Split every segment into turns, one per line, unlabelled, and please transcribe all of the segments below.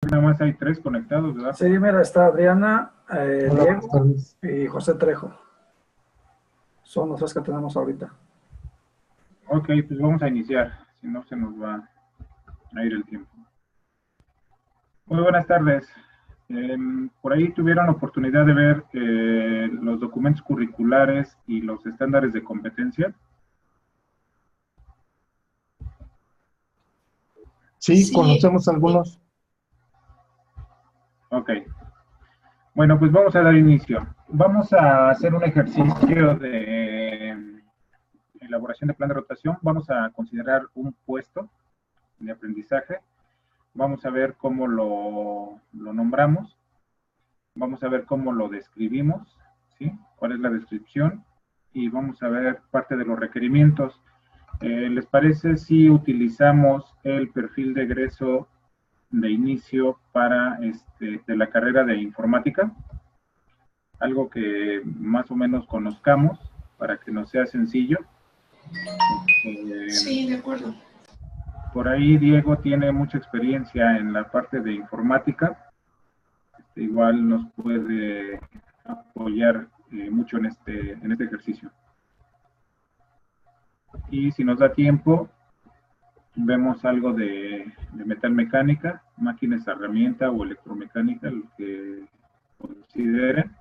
Nada más hay 3 conectados, ¿verdad?
Sí, mira, está Adriana,
Hola, buenas
Diego
tardes.
y José Trejo. Son los 3 que tenemos ahorita.
Ok, pues vamos a iniciar, si no se nos va a ir el tiempo. Muy buenas tardes. Por ahí tuvieron oportunidad de ver los documentos curriculares y los estándares de competencia.
Sí, conocemos algunos.
Ok. Bueno, pues vamos a dar inicio. Vamos a hacer un ejercicio de elaboración de plan de rotación. Vamos a considerar un puesto de aprendizaje. Vamos a ver cómo lo nombramos. Vamos a ver cómo lo describimos, ¿sí? Cuál es la descripción. Y vamos a ver parte de los requerimientos. ¿Les parece si utilizamos el perfil de egreso de inicio para de la carrera de informática? Algo que más o menos conozcamos para que nos sea sencillo.
Sí, de acuerdo.
Por ahí Diego tiene mucha experiencia en la parte de informática. Igual nos puede apoyar mucho en este ejercicio. Y si nos da tiempo, vemos algo de metalmecánica, máquinas, herramienta o electromecánica, lo que consideren.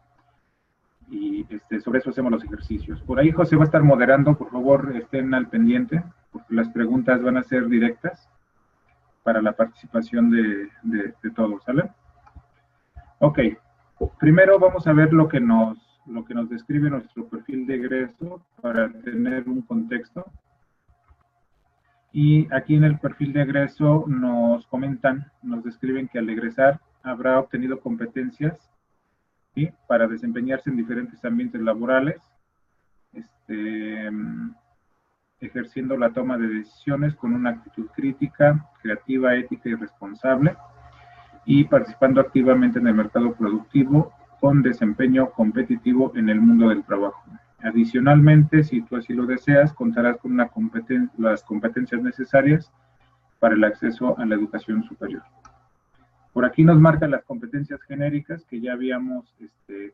Y sobre eso hacemos los ejercicios. Por ahí José va a estar moderando, por favor estén al pendiente, porque las preguntas van a ser directas para la participación de todos, ¿sale? Ok, primero vamos a ver lo que nos describe nuestro perfil de egreso para tener un contexto. Y aquí en el perfil de egreso nos comentan, nos describen que al egresar habrá obtenido competencias, ¿sí?, para desempeñarse en diferentes ambientes laborales, ejerciendo la toma de decisiones con una actitud crítica, creativa, ética y responsable, y participando activamente en el mercado productivo con desempeño competitivo en el mundo del trabajo. Adicionalmente, si tú así lo deseas, contarás con las competencias necesarias para el acceso a la educación superior. Por aquí nos marcan las competencias genéricas que ya habíamos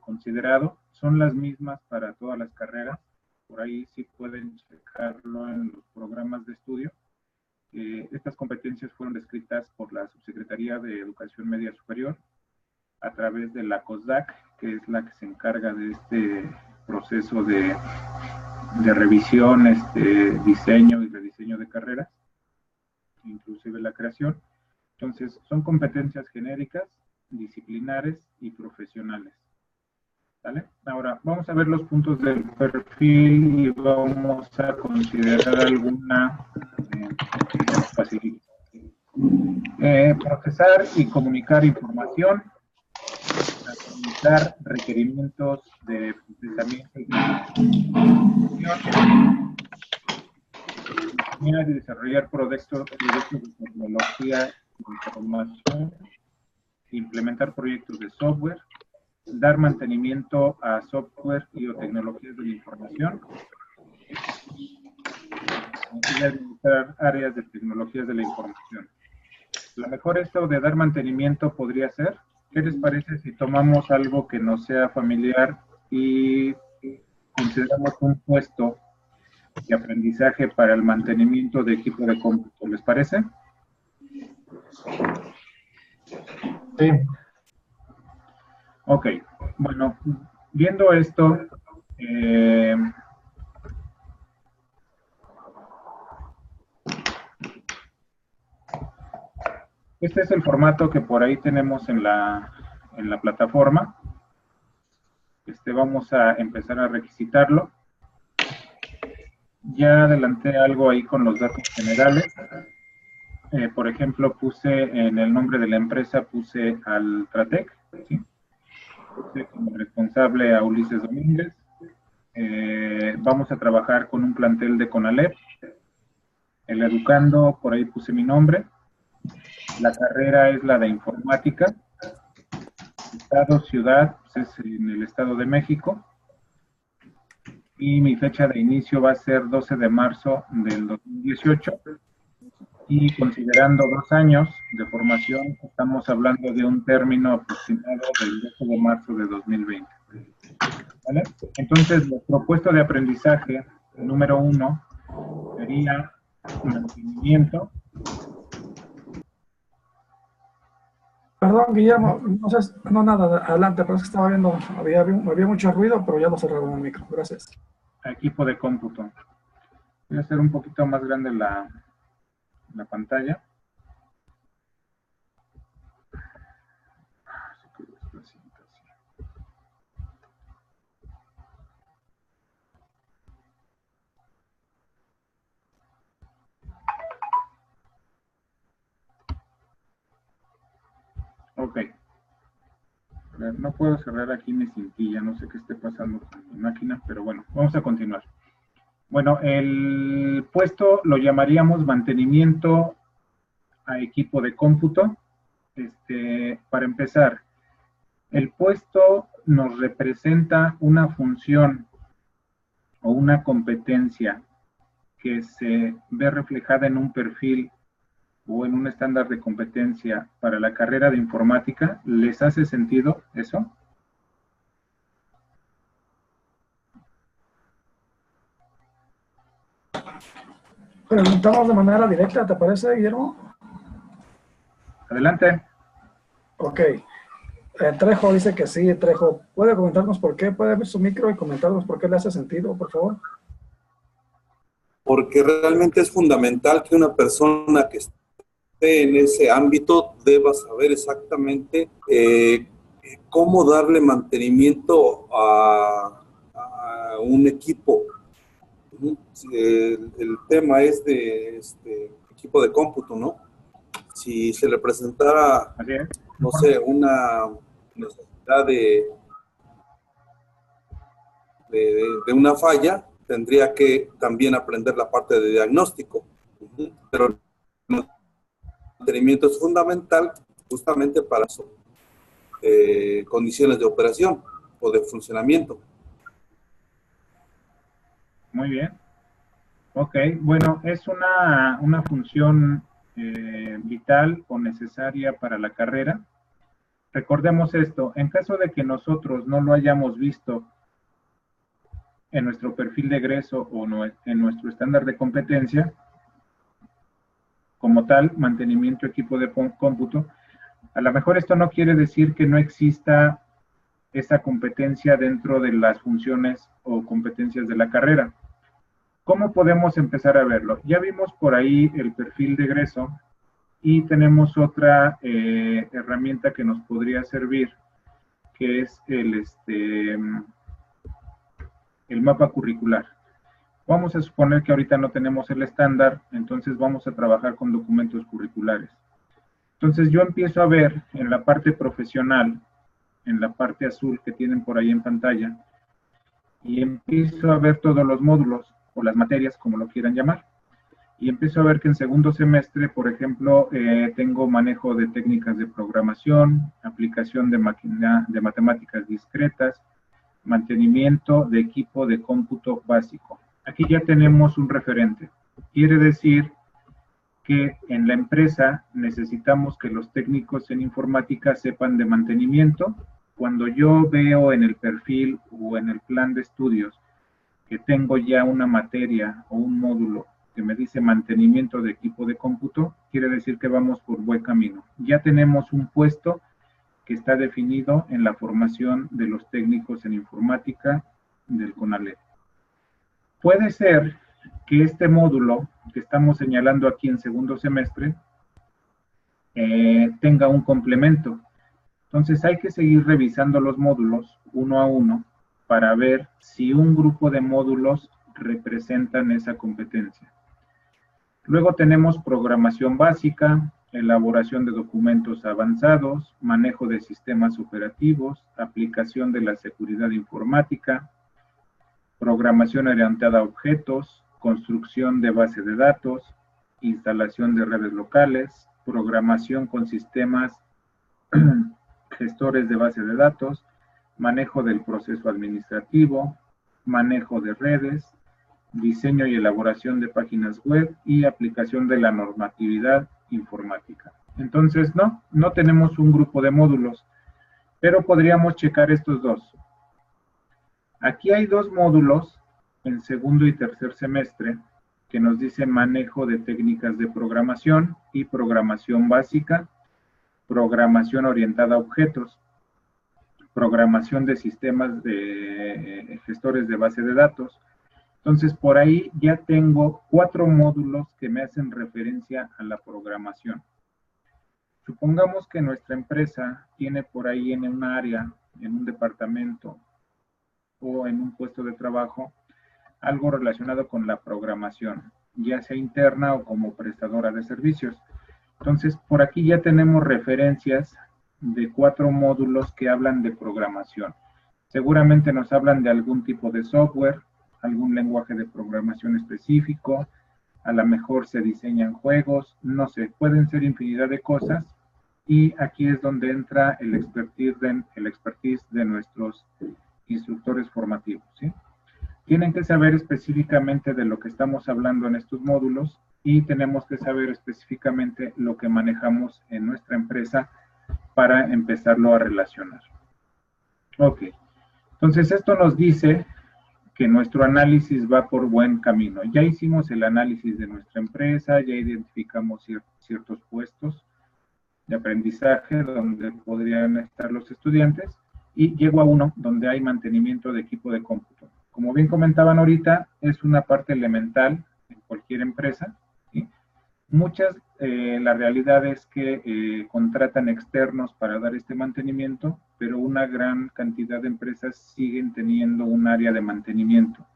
considerado. Son las mismas para todas las carreras. Por ahí sí pueden checarlo en los programas de estudio. Estas competencias fueron descritas por la Subsecretaría de Educación Media Superior a través de la COSDAC, que es la que se encarga de este proceso de revisión, diseño y rediseño de carreras, inclusive la creación. Entonces, son competencias genéricas, disciplinares y profesionales. ¿Vale? Ahora, vamos a ver los puntos del perfil y vamos a considerar alguna facilidad. Procesar y comunicar información, comunicar requerimientos de procesamiento y de desarrollar proyectos de tecnología de información, implementar proyectos de software, dar mantenimiento a software y o tecnologías de la información, y administrar áreas de tecnologías de la información. Lo mejor esto de dar mantenimiento podría ser, ¿qué les parece si tomamos algo que nos sea familiar y consideramos un puesto de aprendizaje para el mantenimiento de equipo de cómputo? ¿Les parece?
Sí.
Ok, bueno, viendo esto, este es el formato que por ahí tenemos en la plataforma. Vamos a empezar a requisitarlo. Ya adelanté algo ahí con los datos generales. Por ejemplo, puse en el nombre de la empresa, puse al Tratec, ¿sí? Puse como responsable a Ulises Domínguez. Vamos a trabajar con un plantel de CONALEP. El educando, por ahí puse mi nombre. La carrera es la de informática. Estado, ciudad, pues es en el Estado de México. Y mi fecha de inicio va a ser 12 de marzo del 2018. y considerando 2 años de formación, estamos hablando de un término aproximado del 12 de marzo de 2020. ¿Vale? Entonces, nuestro puesto de aprendizaje número 1 sería mantenimiento.
Perdón, Guillermo, no sé, no nada, adelante, pero es que estaba viendo, había mucho ruido, pero ya lo cerraron el micro, gracias.
Equipo de cómputo. Voy a hacer un poquito más grande la pantalla. Ok. No puedo cerrar aquí mi cintilla, no sé qué esté pasando con mi máquina, pero bueno, vamos a continuar. Bueno, el puesto lo llamaríamos mantenimiento a equipo de cómputo. Para empezar, el puesto nos representa una función o una competencia que se ve reflejada en un perfil o en un estándar de competencia para la carrera de informática. ¿Les hace sentido eso?
Preguntamos de manera directa, ¿te parece, Guillermo?
Adelante.
Ok. Trejo dice que sí. Trejo, ¿puede comentarnos por qué? ¿Puede ver su micro y comentarnos por qué le hace sentido, por favor?
Porque realmente es fundamental que una persona que esté en ese ámbito deba saber exactamente cómo darle mantenimiento a un equipo. El tema es de equipo de cómputo, ¿no? Si se le presentara, no sé, una necesidad de una falla, tendría que también aprender la parte de diagnóstico. Pero el mantenimiento es fundamental justamente para sus condiciones de operación o de funcionamiento.
Muy bien. Ok, bueno, es una función vital o necesaria para la carrera. Recordemos esto, en caso de que nosotros no lo hayamos visto en nuestro perfil de egreso o en nuestro estándar de competencia, como tal, mantenimiento equipo de cómputo, a lo mejor esto no quiere decir que no exista esa competencia dentro de las funciones o competencias de la carrera. ¿Cómo podemos empezar a verlo? Ya vimos por ahí el perfil de egreso y tenemos otra herramienta que nos podría servir, que es el mapa curricular. Vamos a suponer que ahorita no tenemos el estándar, entonces vamos a trabajar con documentos curriculares. Entonces yo empiezo a ver en la parte profesional, en la parte azul que tienen por ahí en pantalla, y empiezo a ver todos los módulos o las materias, como lo quieran llamar. Y empiezo a ver que en segundo semestre, por ejemplo, tengo manejo de técnicas de programación, aplicación de matemáticas discretas, mantenimiento de equipo de cómputo básico. Aquí ya tenemos un referente. Quiere decir que en la empresa necesitamos que los técnicos en informática sepan de mantenimiento. Cuando yo veo en el perfil o en el plan de estudios que tengo ya una materia o un módulo que me dice mantenimiento de equipo de cómputo, quiere decir que vamos por buen camino. Ya tenemos un puesto que está definido en la formación de los técnicos en informática del CONALEP. Puede ser que este módulo que estamos señalando aquí en segundo semestre tenga un complemento. Entonces hay que seguir revisando los módulos uno a uno para ver si un grupo de módulos representan esa competencia. Luego tenemos programación básica, elaboración de documentos avanzados, manejo de sistemas operativos, aplicación de la seguridad informática, programación orientada a objetos, construcción de base de datos, instalación de redes locales, programación con sistemas gestores de base de datos, manejo del proceso administrativo, manejo de redes, diseño y elaboración de páginas web y aplicación de la normatividad informática. Entonces, no tenemos un grupo de módulos, pero podríamos checar estos dos. Aquí hay dos módulos en segundo y tercer semestre que nos dicen manejo de técnicas de programación y programación básica, programación orientada a objetos, programación de sistemas de gestores de base de datos. Entonces, por ahí ya tengo 4 módulos que me hacen referencia a la programación. Supongamos que nuestra empresa tiene por ahí en un área, en un departamento o en un puesto de trabajo, algo relacionado con la programación, ya sea interna o como prestadora de servicios. Entonces, por aquí ya tenemos referencias de 4 módulos que hablan de programación. Seguramente nos hablan de algún tipo de software, algún lenguaje de programación específico, a lo mejor se diseñan juegos, no sé, pueden ser infinidad de cosas, y aquí es donde entra el expertise de nuestros instructores formativos, ¿sí? Tienen que saber específicamente de lo que estamos hablando en estos módulos y tenemos que saber específicamente lo que manejamos en nuestra empresa para empezarlo a relacionar. Ok, entonces esto nos dice que nuestro análisis va por buen camino. Ya hicimos el análisis de nuestra empresa, ya identificamos ciertos puestos de aprendizaje donde podrían estar los estudiantes y llego a uno donde hay mantenimiento de equipo de cómputo. Como bien comentaban ahorita, es una parte elemental en cualquier empresa, ¿sí? La realidad es que contratan externos para dar este mantenimiento, pero una gran cantidad de empresas siguen teniendo un área de mantenimiento,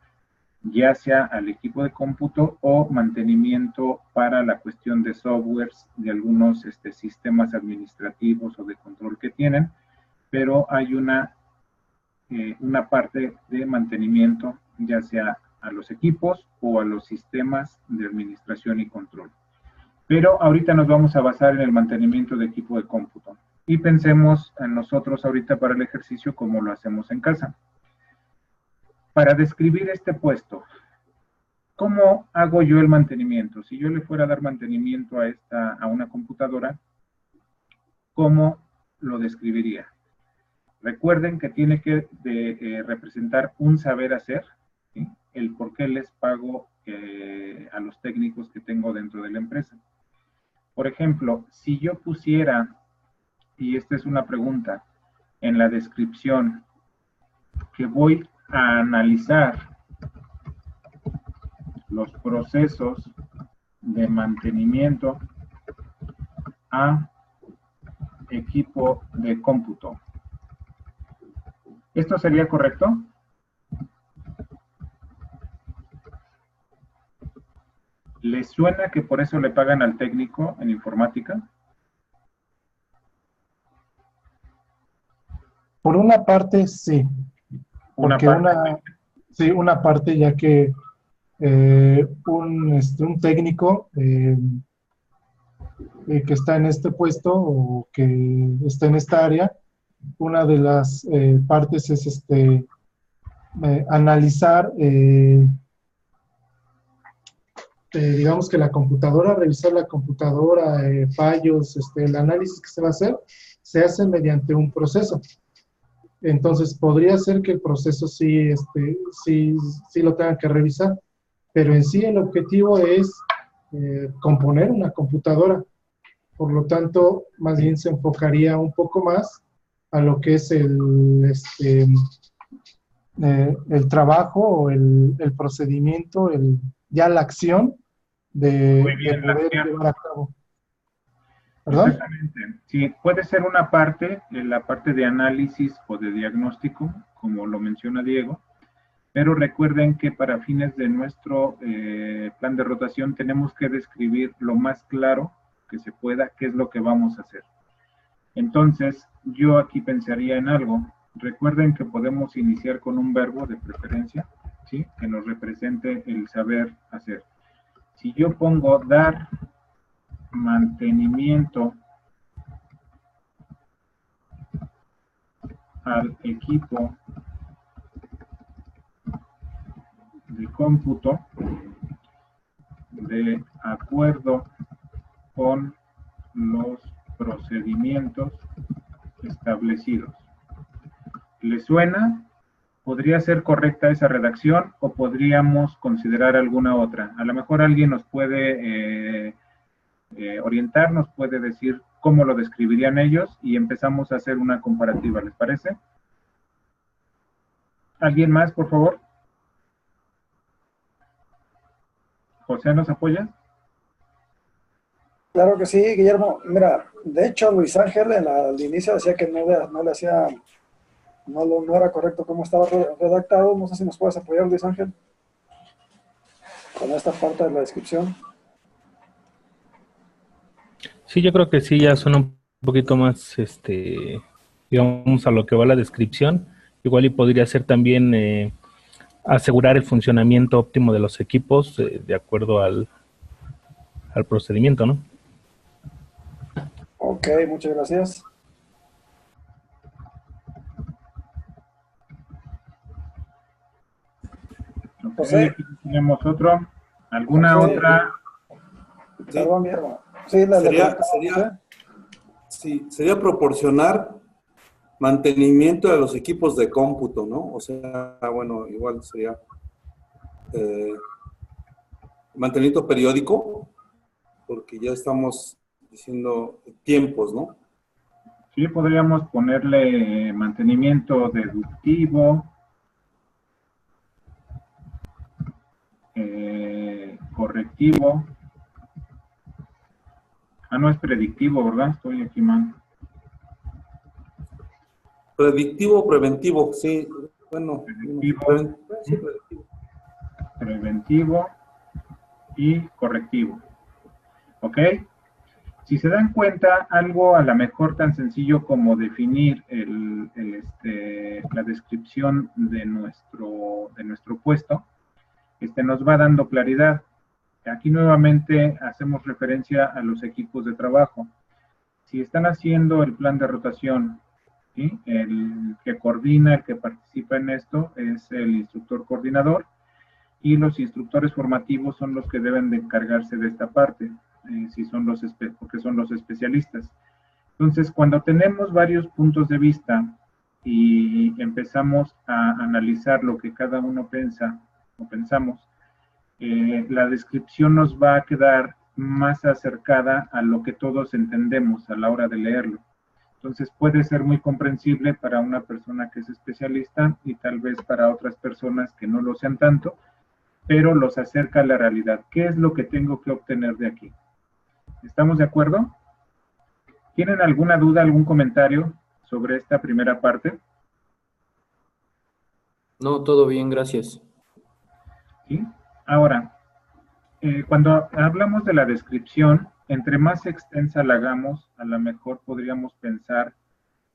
ya sea al equipo de cómputo o mantenimiento para la cuestión de softwares, de algunos sistemas administrativos o de control que tienen, pero hay una parte de mantenimiento, ya sea a los equipos o a los sistemas de administración y control. Pero ahorita nos vamos a basar en el mantenimiento de equipo de cómputo. Y pensemos en nosotros ahorita para el ejercicio como lo hacemos en casa. Para describir este puesto, ¿cómo hago yo el mantenimiento? Si yo le fuera a dar mantenimiento a una computadora, ¿cómo lo describiría? Recuerden que tiene que representar un saber hacer, ¿sí? El por qué les pago a los técnicos que tengo dentro de la empresa. Por ejemplo, si yo pusiera, y esta es una pregunta, en la descripción, que voy a analizar los procesos de mantenimiento a equipo de cómputo. ¿Esto sería correcto? ¿Les suena que por eso le pagan al técnico en informática?
Por una parte, sí. Una parte, ya que un técnico que está en este puesto o que está en esta área, una de las partes es analizar, digamos que la computadora, revisar la computadora, fallos, el análisis que se va a hacer, se hace mediante un proceso. Entonces, podría ser que el proceso sí lo tengan que revisar, pero en sí el objetivo es componer una computadora. Por lo tanto, más bien se enfocaría un poco más a lo que es el trabajo o el procedimiento, ya la acción de poder llevar a cabo. ¿Perdón?
Exactamente. Sí, puede ser una parte, la parte de análisis o de diagnóstico, como lo menciona Diego, pero recuerden que para fines de nuestro plan de rotación tenemos que describir lo más claro que se pueda qué es lo que vamos a hacer. Entonces, yo aquí pensaría en algo. Recuerden que podemos iniciar con un verbo de preferencia, ¿sí? Que nos represente el saber hacer. Si yo pongo dar mantenimiento al equipo de cómputo de acuerdo con los procedimientos establecidos. ¿Le suena? ¿Podría ser correcta esa redacción o podríamos considerar alguna otra? A lo mejor alguien nos puede orientar, nos puede decir cómo lo describirían ellos y empezamos a hacer una comparativa, ¿les parece? ¿Alguien más, por favor? ¿José nos apoya?
Claro que sí, Guillermo. Mira, de hecho, Luis Ángel al inicio decía que no le hacía, no era correcto cómo estaba redactado. No sé si nos puedes apoyar, Luis Ángel, con esta parte de la descripción.
Sí, yo creo que sí, ya suena un poquito más, digamos, a lo que va la descripción. Igual y podría ser también asegurar el funcionamiento óptimo de los equipos de acuerdo al procedimiento, ¿no?
Ok, muchas gracias.
Ok,
José.
aquí tenemos otro. ¿Alguna
José,
otra?
perdón, mi hermano. Sí, le comentaba,
sería proporcionar mantenimiento de los equipos de cómputo, ¿no? O sea, bueno, igual sería mantenimiento periódico, porque ya estamos diciendo tiempos, ¿no?
Sí, podríamos ponerle mantenimiento deductivo, correctivo. Ah, no es predictivo, ¿verdad? Estoy aquí mal.
Predictivo, preventivo, sí. Bueno,
Predictivo,
sí, preventivo.
preventivo y correctivo. ¿Ok? Si se dan cuenta, algo a lo mejor tan sencillo como definir la descripción de nuestro puesto, nos va dando claridad. Aquí nuevamente hacemos referencia a los equipos de trabajo. Si están haciendo el plan de rotación, ¿sí? El que coordina, el que participa en esto es el instructor coordinador y los instructores formativos son los que deben de encargarse de esta parte, porque son los especialistas. Entonces, cuando tenemos varios puntos de vista y empezamos a analizar lo que cada uno piensa o pensamos, la descripción nos va a quedar más acercada a lo que todos entendemos a la hora de leerlo. Entonces puede ser muy comprensible para una persona que es especialista y tal vez para otras personas que no lo sean tanto, pero los acerca a la realidad. ¿Qué es lo que tengo que obtener de aquí? ¿Estamos de acuerdo? ¿Tienen alguna duda, algún comentario sobre esta primera parte?
No, todo bien, gracias.
¿Sí? Ahora, cuando hablamos de la descripción, entre más extensa la hagamos, a lo mejor podríamos pensar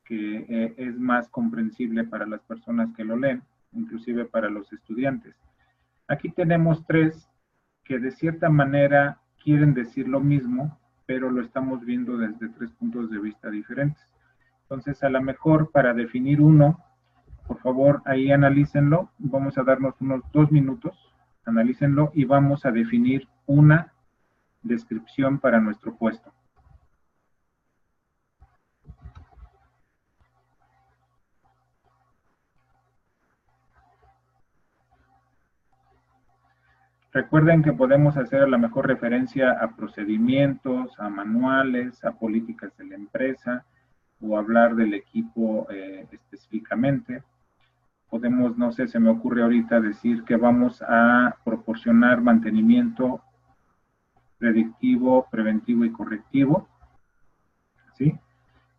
que es más comprensible para las personas que lo leen, inclusive para los estudiantes. Aquí tenemos tres que de cierta manera quieren decir lo mismo, pero lo estamos viendo desde tres puntos de vista diferentes. Entonces, a lo mejor para definir uno, por favor, ahí analícenlo. Vamos a darnos unos 2 minutos, analícenlo y vamos a definir una descripción para nuestro puesto. Recuerden que podemos hacer a lo mejor referencia a procedimientos, a manuales, a políticas de la empresa o hablar del equipo específicamente. Podemos, no sé, se me ocurre ahorita decir que vamos a proporcionar mantenimiento predictivo, preventivo y correctivo, ¿sí?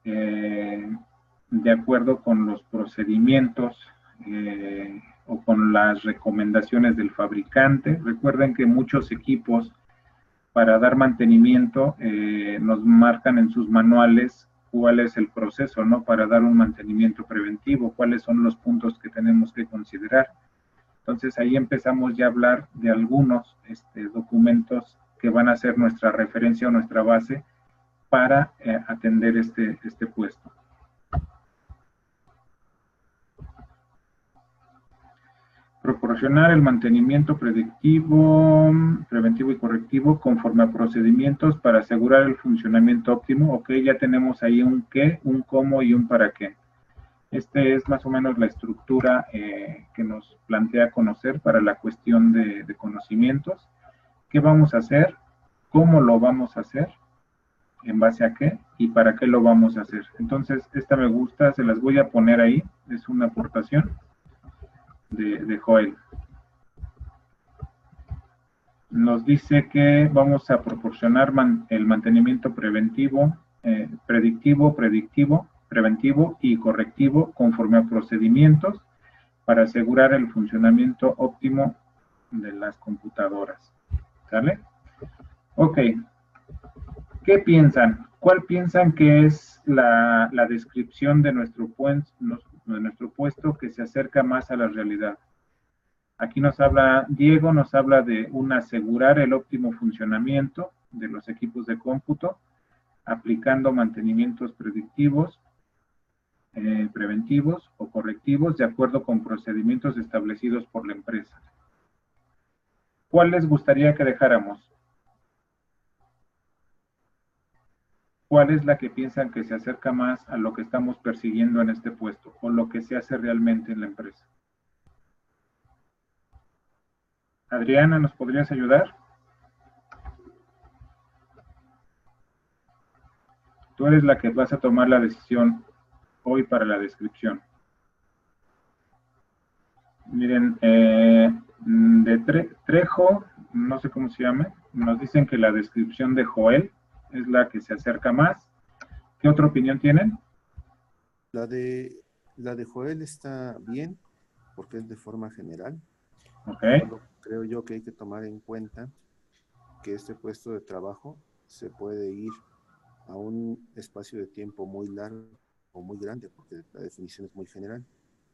De acuerdo con los procedimientos o con las recomendaciones del fabricante. Recuerden que muchos equipos para dar mantenimiento nos marcan en sus manuales cuál es el proceso, ¿no? Para dar un mantenimiento preventivo, cuáles son los puntos que tenemos que considerar. Entonces ahí empezamos ya a hablar de algunos documentos que van a ser nuestra referencia o nuestra base para atender este puesto. proporcionar el mantenimiento predictivo, preventivo y correctivo conforme a procedimientos para asegurar el funcionamiento óptimo. Ok, ya tenemos ahí un qué, un cómo y un para qué. Este es más o menos la estructura que nos plantea conocer para la cuestión de conocimientos. ¿Qué vamos a hacer? ¿Cómo lo vamos a hacer? ¿En base a qué? ¿Y para qué lo vamos a hacer? Entonces, esta me gusta, se las voy a poner ahí. Es una aportación de Joel. Nos dice que vamos a proporcionar el mantenimiento preventivo, predictivo, preventivo y correctivo conforme a procedimientos para asegurar el funcionamiento óptimo de las computadoras. ¿Sale? Ok. ¿Qué piensan? ¿Cuál piensan que es la descripción de nuestro puesto que se acerca más a la realidad? Aquí Diego nos habla de asegurar el óptimo funcionamiento de los equipos de cómputo, aplicando mantenimientos predictivos, preventivos o correctivos de acuerdo con procedimientos establecidos por la empresa. ¿Cuál les gustaría que dejáramos? ¿Cuál es la que piensan que se acerca más a lo que estamos persiguiendo en este puesto o lo que se hace realmente en la empresa? Adriana, ¿nos podrías ayudar? Tú eres la que vas a tomar la decisión hoy para la descripción. Miren, Trejo, no sé cómo se llame, nos dicen que la descripción de Joel es la que se acerca más. ¿Qué otra opinión tienen?
La de Joel está bien, porque es de forma general.
Okay.
Creo yo que hay que tomar en cuenta que este puesto de trabajo se puede ir a un espacio de tiempo muy largo o muy grande, porque la definición es muy general.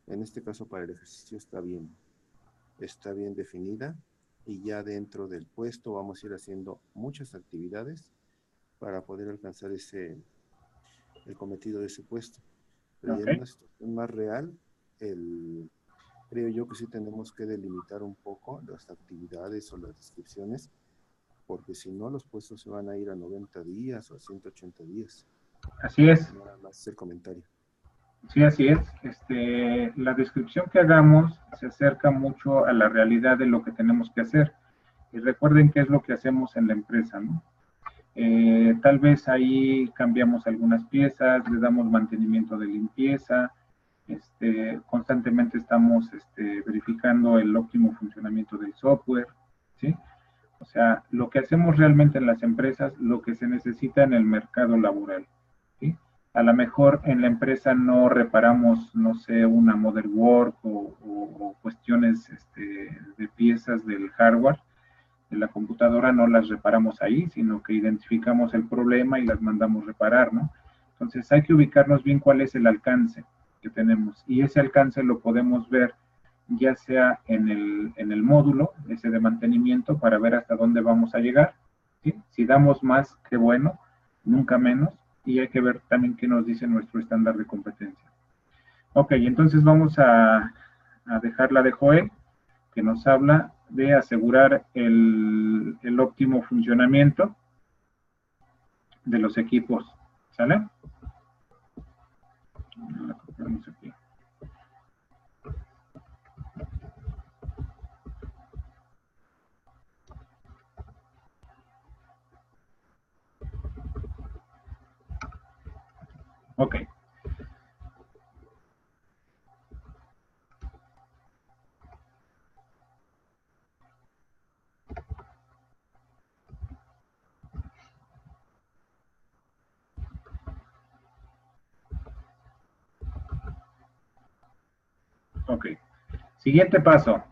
En este caso, para el ejercicio está bien definida, y ya dentro del puesto vamos a ir haciendo muchas actividades para poder alcanzar el cometido de ese puesto. Pero ya en una situación más real, creo yo que sí tenemos que delimitar un poco las actividades o las descripciones, porque si no, los puestos se van a ir a 90 días o a 180 días.
Así es.
Nada más el comentario.
Sí, así es. La descripción que hagamos se acerca mucho a la realidad de lo que tenemos que hacer. Y recuerden qué es lo que hacemos en la empresa, ¿no? Tal vez ahí cambiamos algunas piezas, le damos mantenimiento de limpieza, constantemente estamos verificando el óptimo funcionamiento del software, ¿sí? O sea, lo que hacemos realmente en las empresas, lo que se necesita en el mercado laboral, ¿sí? A lo mejor en la empresa no reparamos, no sé, una motherboard o cuestiones de piezas del hardware de la computadora, no las reparamos ahí, sino que identificamos el problema y las mandamos reparar, ¿no? Entonces hay que ubicarnos bien cuál es el alcance que tenemos, y ese alcance lo podemos ver ya sea en el módulo ese de mantenimiento para ver hasta dónde vamos a llegar, ¿sí? Si damos más, qué bueno, nunca menos, y hay que ver también qué nos dice nuestro estándar de competencia. Ok, entonces vamos a dejar la de Joel, que nos habla de asegurar el óptimo funcionamiento de los equipos. ¿Sale? La copiamos aquí. Ok. Ok. Siguiente paso.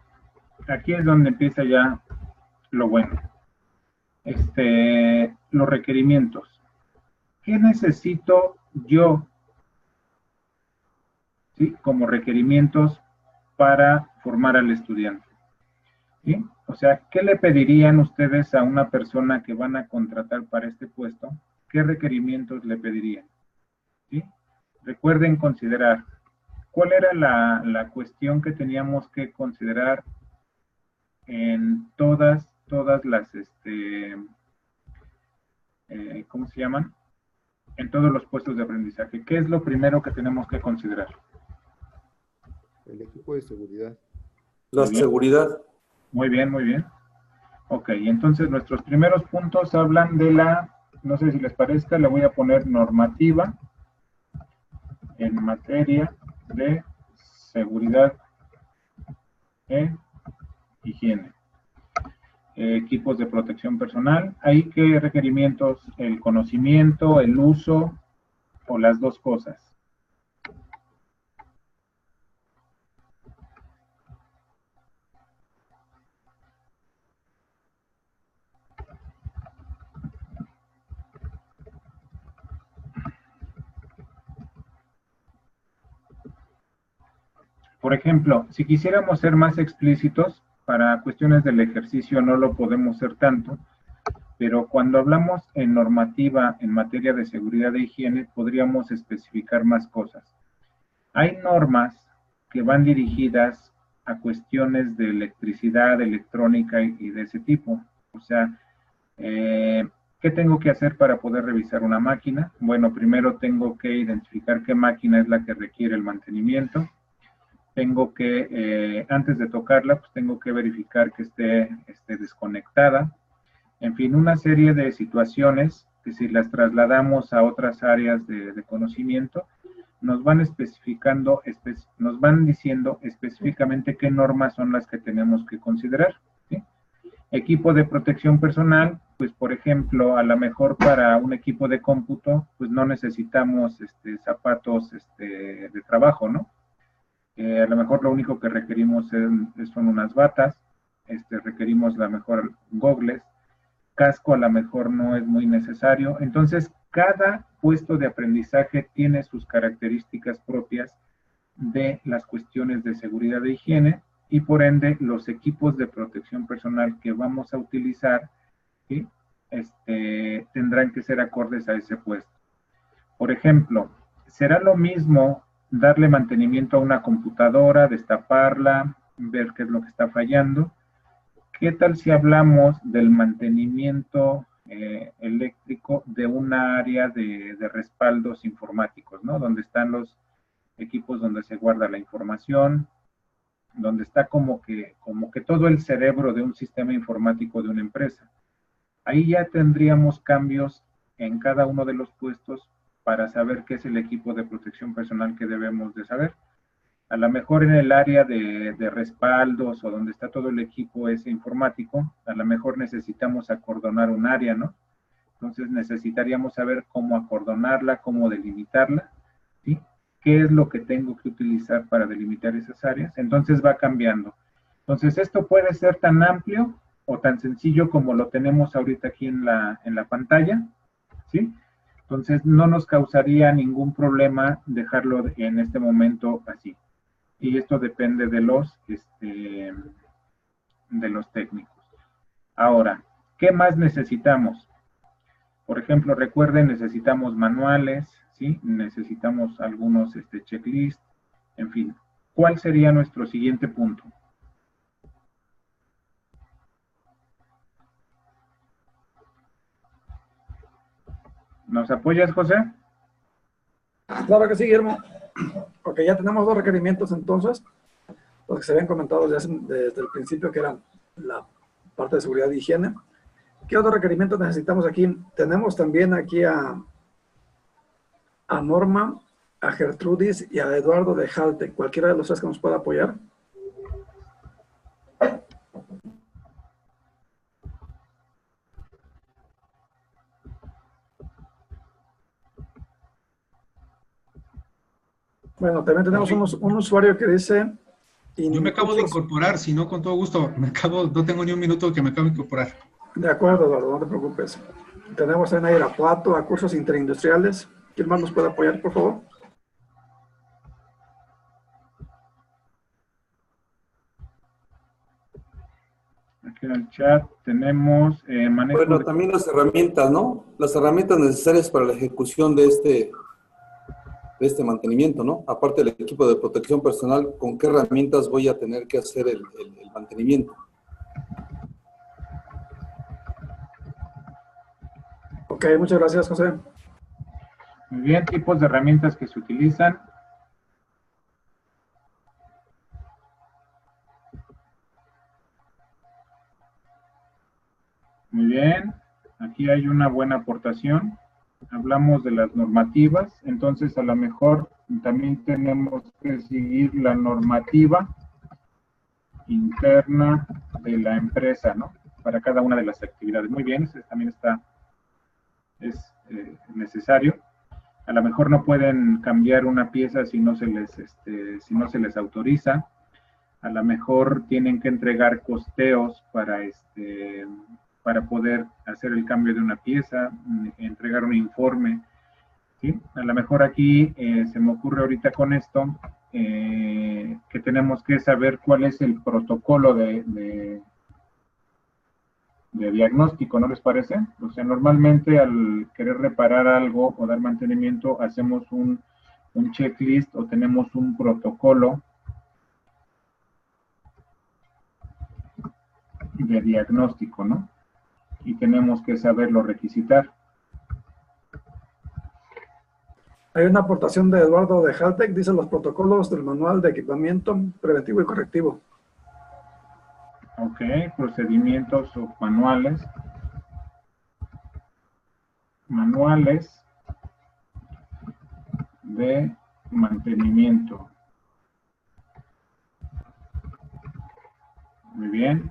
Aquí es donde empieza ya lo bueno. Los requerimientos. ¿Qué necesito yo, ¿sí? Como requerimientos para formar al estudiante, ¿sí? O sea, ¿qué le pedirían ustedes a una persona que van a contratar para este puesto? ¿Qué requerimientos le pedirían? ¿Sí? Recuerden considerar, ¿cuál era la cuestión que teníamos que considerar en todas las, ¿cómo se llaman? En todos los puestos de aprendizaje. ¿Qué es lo primero que tenemos que considerar?
El equipo de seguridad.
La seguridad.
Muy bien, muy bien. Ok, entonces nuestros primeros puntos hablan de la, no sé si les parezca, le voy a poner normativa en materia de seguridad e higiene. Equipos de protección personal. ¿Hay qué requerimientos? El conocimiento, el uso o las dos cosas. Por ejemplo, si quisiéramos ser más explícitos, para cuestiones del ejercicio no lo podemos ser tanto, pero cuando hablamos en normativa en materia de seguridad e higiene, podríamos especificar más cosas. Hay normas que van dirigidas a cuestiones de electricidad, electrónica y de ese tipo. O sea, ¿qué tengo que hacer para poder revisar una máquina? Bueno, primero tengo que identificar qué máquina es la que requiere el mantenimiento. Tengo que, antes de tocarla, pues tengo que verificar que esté desconectada. En fin, una serie de situaciones que si las trasladamos a otras áreas de conocimiento, nos van especificando, nos van diciendo específicamente qué normas son las que tenemos que considerar, ¿sí? Equipo de protección personal, pues por ejemplo, a lo mejor para un equipo de cómputo, pues no necesitamos zapatos de trabajo, ¿no? A lo mejor lo único que requerimos son unas batas, requerimos a lo mejor gogles, casco a lo mejor no es muy necesario. Entonces, cada puesto de aprendizaje tiene sus características propias de las cuestiones de seguridad e higiene y por ende los equipos de protección personal que vamos a utilizar, ¿sí? Tendrán que ser acordes a ese puesto. Por ejemplo, será lo mismo darle mantenimiento a una computadora, destaparla, ver qué es lo que está fallando. ¿Qué tal si hablamos del mantenimiento eléctrico de una área de respaldos informáticos, ¿no? Donde están los equipos donde se guarda la información, donde está como que todo el cerebro de un sistema informático de una empresa. Ahí ya tendríamos cambios en cada uno de los puestos para saber qué es el equipo de protección personal que debemos de saber. A lo mejor en el área de respaldos o donde está todo el equipo ese informático, a lo mejor necesitamos acordonar un área, ¿no? Entonces necesitaríamos saber cómo acordonarla, cómo delimitarla, ¿sí? ¿Qué es lo que tengo que utilizar para delimitar esas áreas? Entonces va cambiando. Entonces esto puede ser tan amplio o tan sencillo como lo tenemos ahorita aquí en la pantalla, ¿sí? Entonces no nos causaría ningún problema dejarlo en este momento así. Y esto depende de los técnicos. Ahora, ¿qué más necesitamos? Por ejemplo, recuerden, necesitamos manuales, ¿sí? Necesitamos algunos checklists, en fin. ¿Cuál sería nuestro siguiente punto? ¿Nos apoyas, José?
Claro que sí, Guillermo. Ok, ya tenemos dos requerimientos entonces, los que se habían comentado desde el principio, que eran la parte de seguridad e higiene. ¿Qué otros requerimientos necesitamos aquí? Tenemos también aquí a Norma, a Gertrudis y a Eduardo de Halte. Cualquiera de los tres que nos pueda apoyar. Bueno, también tenemos un usuario que dice...
Yo me acabo de incorporar, si no, con todo gusto. No tengo ni un minuto que me acabo de incorporar.
De acuerdo, Eduardo, no te preocupes. Tenemos en Irapuato a cursos interindustriales. ¿Quién más nos puede apoyar, por favor?
Aquí en el chat tenemos manejo.
Bueno, también las herramientas, ¿no? Las herramientas necesarias para la ejecución de este mantenimiento, ¿no? Aparte del equipo de protección personal, ¿con qué herramientas voy a tener que hacer el mantenimiento?
Ok, muchas gracias, José.
Muy bien, tipos de herramientas que se utilizan. Muy bien, aquí hay una buena aportación. Hablamos de las normativas, entonces a lo mejor también tenemos que seguir la normativa interna de la empresa, ¿no? Para cada una de las actividades. Muy bien, eso también es necesario. A lo mejor no pueden cambiar una pieza si no se les autoriza. A lo mejor tienen que entregar costeos para poder hacer el cambio de una pieza, entregar un informe, ¿sí? A lo mejor aquí se me ocurre ahorita con esto que tenemos que saber cuál es el protocolo de diagnóstico, ¿no les parece? O sea, normalmente al querer reparar algo o dar mantenimiento, hacemos un checklist o tenemos un protocolo de diagnóstico, ¿no? Y tenemos que saberlo requisitar.
Hay una aportación de Eduardo de Haltech, dice los protocolos del manual de equipamiento preventivo y correctivo.
Ok, procedimientos o manuales. Manuales de mantenimiento. Muy bien.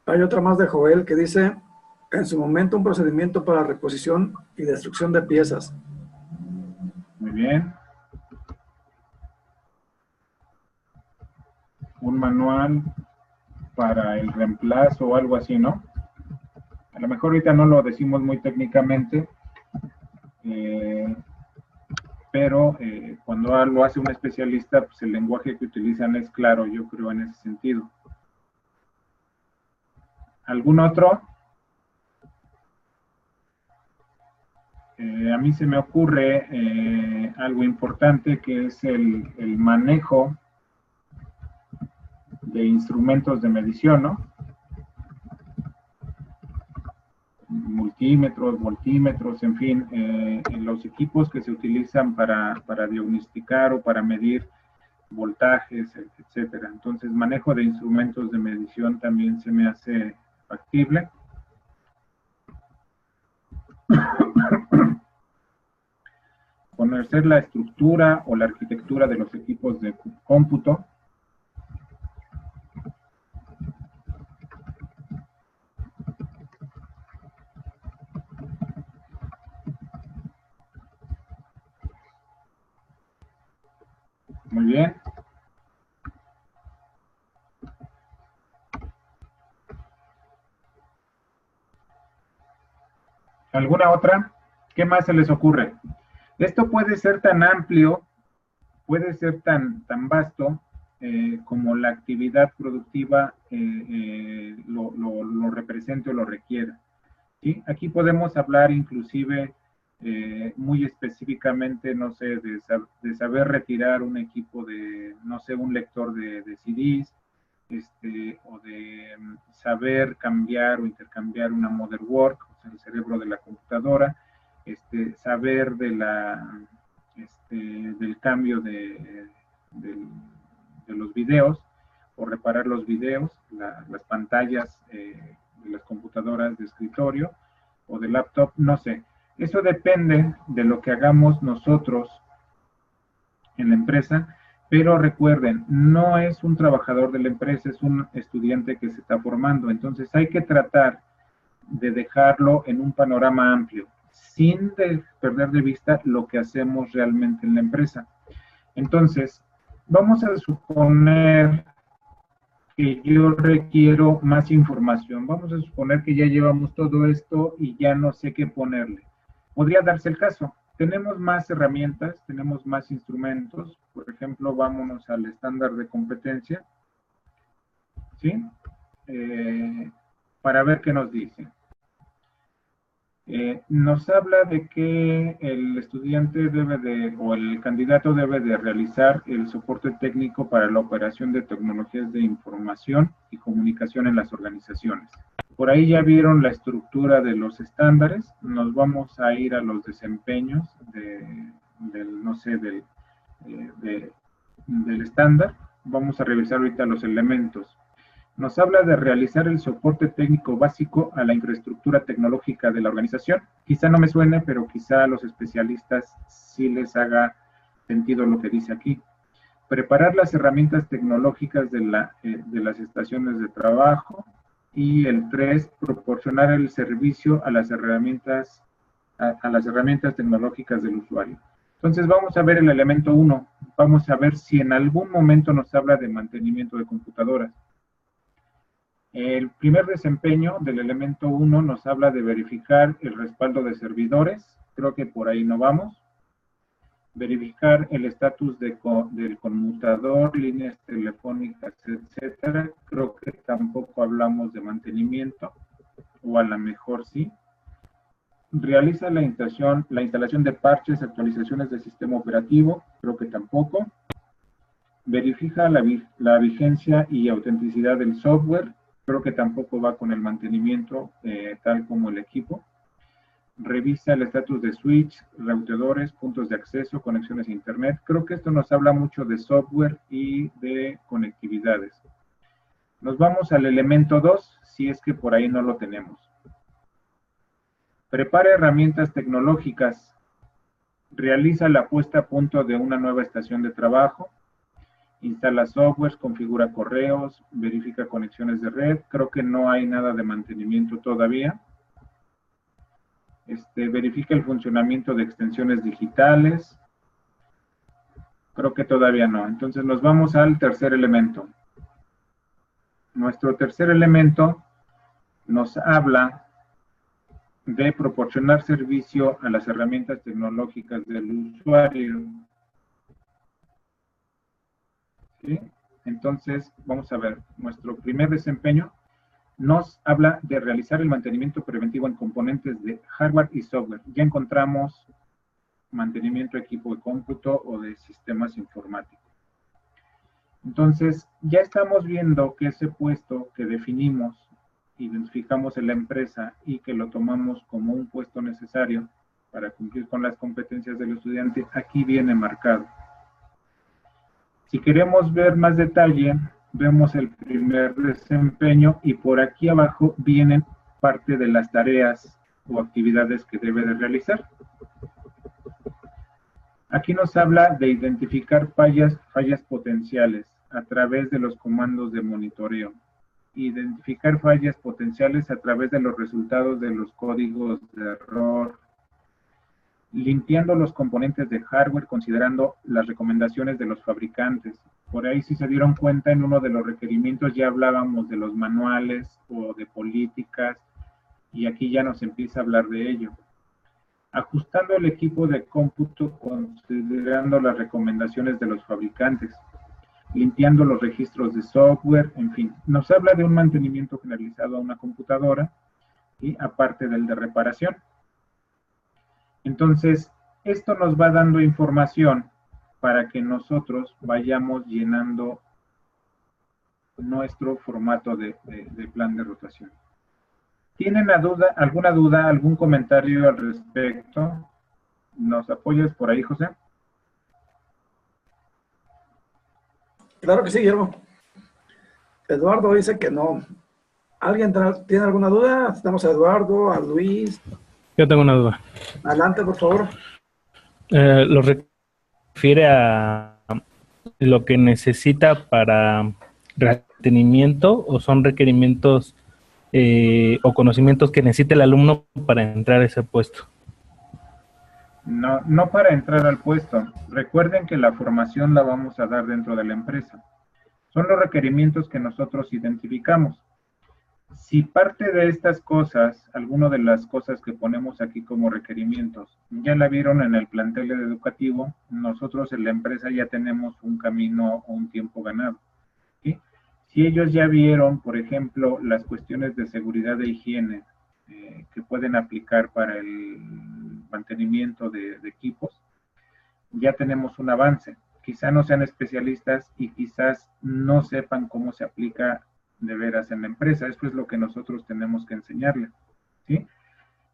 Hay otra más de Joel que dice, en su momento un procedimiento para reposición y destrucción de piezas.
Muy bien. Un manual para el reemplazo o algo así, ¿no? A lo mejor ahorita no lo decimos muy técnicamente, pero cuando lo hace un especialista, pues el lenguaje que utilizan es claro, yo creo, en ese sentido. ¿Algún otro? A mí se me ocurre algo importante que es el manejo de instrumentos de medición, ¿no? Multímetros, voltímetros, en fin, los equipos que se utilizan para diagnosticar o para medir voltajes, etcétera. Entonces, manejo de instrumentos de medición también se me hace factible. Conocer la estructura o la arquitectura de los equipos de cómputo. Muy bien. ¿Alguna otra? ¿Qué más se les ocurre? Esto puede ser tan amplio, puede ser tan vasto como la actividad productiva lo represente o lo requiera. ¿Sí? Aquí podemos hablar inclusive muy específicamente, no sé, de saber retirar un equipo de, no sé, un lector de CDs, o de saber cambiar o intercambiar una motherboard, o sea, el cerebro de la computadora, saber de del cambio de los videos o reparar los videos, las pantallas de las computadoras de escritorio o de laptop, no sé. Eso depende de lo que hagamos nosotros en la empresa, pero recuerden, no es un trabajador de la empresa, es un estudiante que se está formando. Entonces hay que tratar de dejarlo en un panorama amplio, sin perder de vista lo que hacemos realmente en la empresa. Entonces, vamos a suponer que yo requiero más información. Vamos a suponer que ya llevamos todo esto y ya no sé qué ponerle. Podría darse el caso. Tenemos más herramientas, tenemos más instrumentos. Por ejemplo, vámonos al estándar de competencia, ¿sí? Para ver qué nos dice. Nos habla de que el estudiante debe de, o el candidato debe de realizar el soporte técnico para la operación de tecnologías de información y comunicación en las organizaciones. Por ahí ya vieron la estructura de los estándares. Nos vamos a ir a los desempeños del estándar. Vamos a revisar ahorita los elementos. Nos habla de realizar el soporte técnico básico a la infraestructura tecnológica de la organización. Quizá no me suene, pero quizá a los especialistas sí les haga sentido lo que dice aquí. Preparar las herramientas tecnológicas de las estaciones de trabajo. Y el 3, proporcionar el servicio a las herramientas tecnológicas del usuario. Entonces vamos a ver el elemento 1. Vamos a ver si en algún momento nos habla de mantenimiento de computadoras. El primer desempeño del elemento 1 nos habla de verificar el respaldo de servidores. Creo que por ahí no vamos. Verificar el estatus del conmutador, líneas telefónicas, etcétera. Creo que tampoco hablamos de mantenimiento, o a lo mejor sí. Realiza la instalación de parches, actualizaciones del sistema operativo. Creo que tampoco. Verifica la vigencia y autenticidad del software. Creo que tampoco va con el mantenimiento tal como el equipo. Revisa el estatus de switch, routadores, puntos de acceso, conexiones a internet. Creo que esto nos habla mucho de software y de conectividades. Nos vamos al elemento 2, si es que por ahí no lo tenemos. Prepara herramientas tecnológicas. Realiza la puesta a punto de una nueva estación de trabajo. Instala softwares, configura correos, verifica conexiones de red. Creo que no hay nada de mantenimiento todavía. Verifica el funcionamiento de extensiones digitales. Creo que todavía no. Entonces nos vamos al tercer elemento. Nuestro tercer elemento nos habla de proporcionar servicio a las herramientas tecnológicas del usuario. ¿Sí? Entonces, vamos a ver, nuestro primer desempeño nos habla de realizar el mantenimiento preventivo en componentes de hardware y software. Ya encontramos mantenimiento de equipo de cómputo o de sistemas informáticos. Entonces, ya estamos viendo que ese puesto que definimos, identificamos en la empresa y que lo tomamos como un puesto necesario para cumplir con las competencias del estudiante, aquí viene marcado. Si queremos ver más detalle, vemos el primer desempeño y por aquí abajo vienen parte de las tareas o actividades que debe de realizar. Aquí nos habla de identificar fallas potenciales a través de los comandos de monitoreo. Identificar fallas potenciales a través de los resultados de los códigos de error. Limpiando los componentes de hardware considerando las recomendaciones de los fabricantes. Por ahí, si se dieron cuenta, en uno de los requerimientos ya hablábamos de los manuales o de políticas, y aquí ya nos empieza a hablar de ello. Ajustando el equipo de cómputo considerando las recomendaciones de los fabricantes. Limpiando los registros de software, en fin. Nos habla de un mantenimiento generalizado a una computadora, y aparte del de reparación. Entonces, esto nos va dando información para que nosotros vayamos llenando nuestro formato de plan de rotación. ¿Tienen alguna duda, algún comentario al respecto? ¿Nos apoyas por ahí, José?
Claro que sí, Guillermo. Eduardo dice que no. ¿Alguien tiene alguna duda? Tenemos a Eduardo, a Luis.
Yo tengo una duda.
Adelante, por favor.
¿Lo refiere a lo que necesita para retenimiento o son requerimientos o conocimientos que necesita el alumno para entrar a ese puesto?
No para entrar al puesto. Recuerden que la formación la vamos a dar dentro de la empresa. Son los requerimientos que nosotros identificamos. Si parte de estas cosas, alguna de las cosas que ponemos aquí como requerimientos, ya la vieron en el plantel educativo, nosotros en la empresa ya tenemos un camino o un tiempo ganado. ¿Sí? Si ellos ya vieron, por ejemplo, las cuestiones de seguridad e higiene, que pueden aplicar para el mantenimiento de equipos, ya tenemos un avance. Quizá no sean especialistas y quizás no sepan cómo se aplica de veras en la empresa. Esto es lo que nosotros tenemos que enseñarles, ¿sí?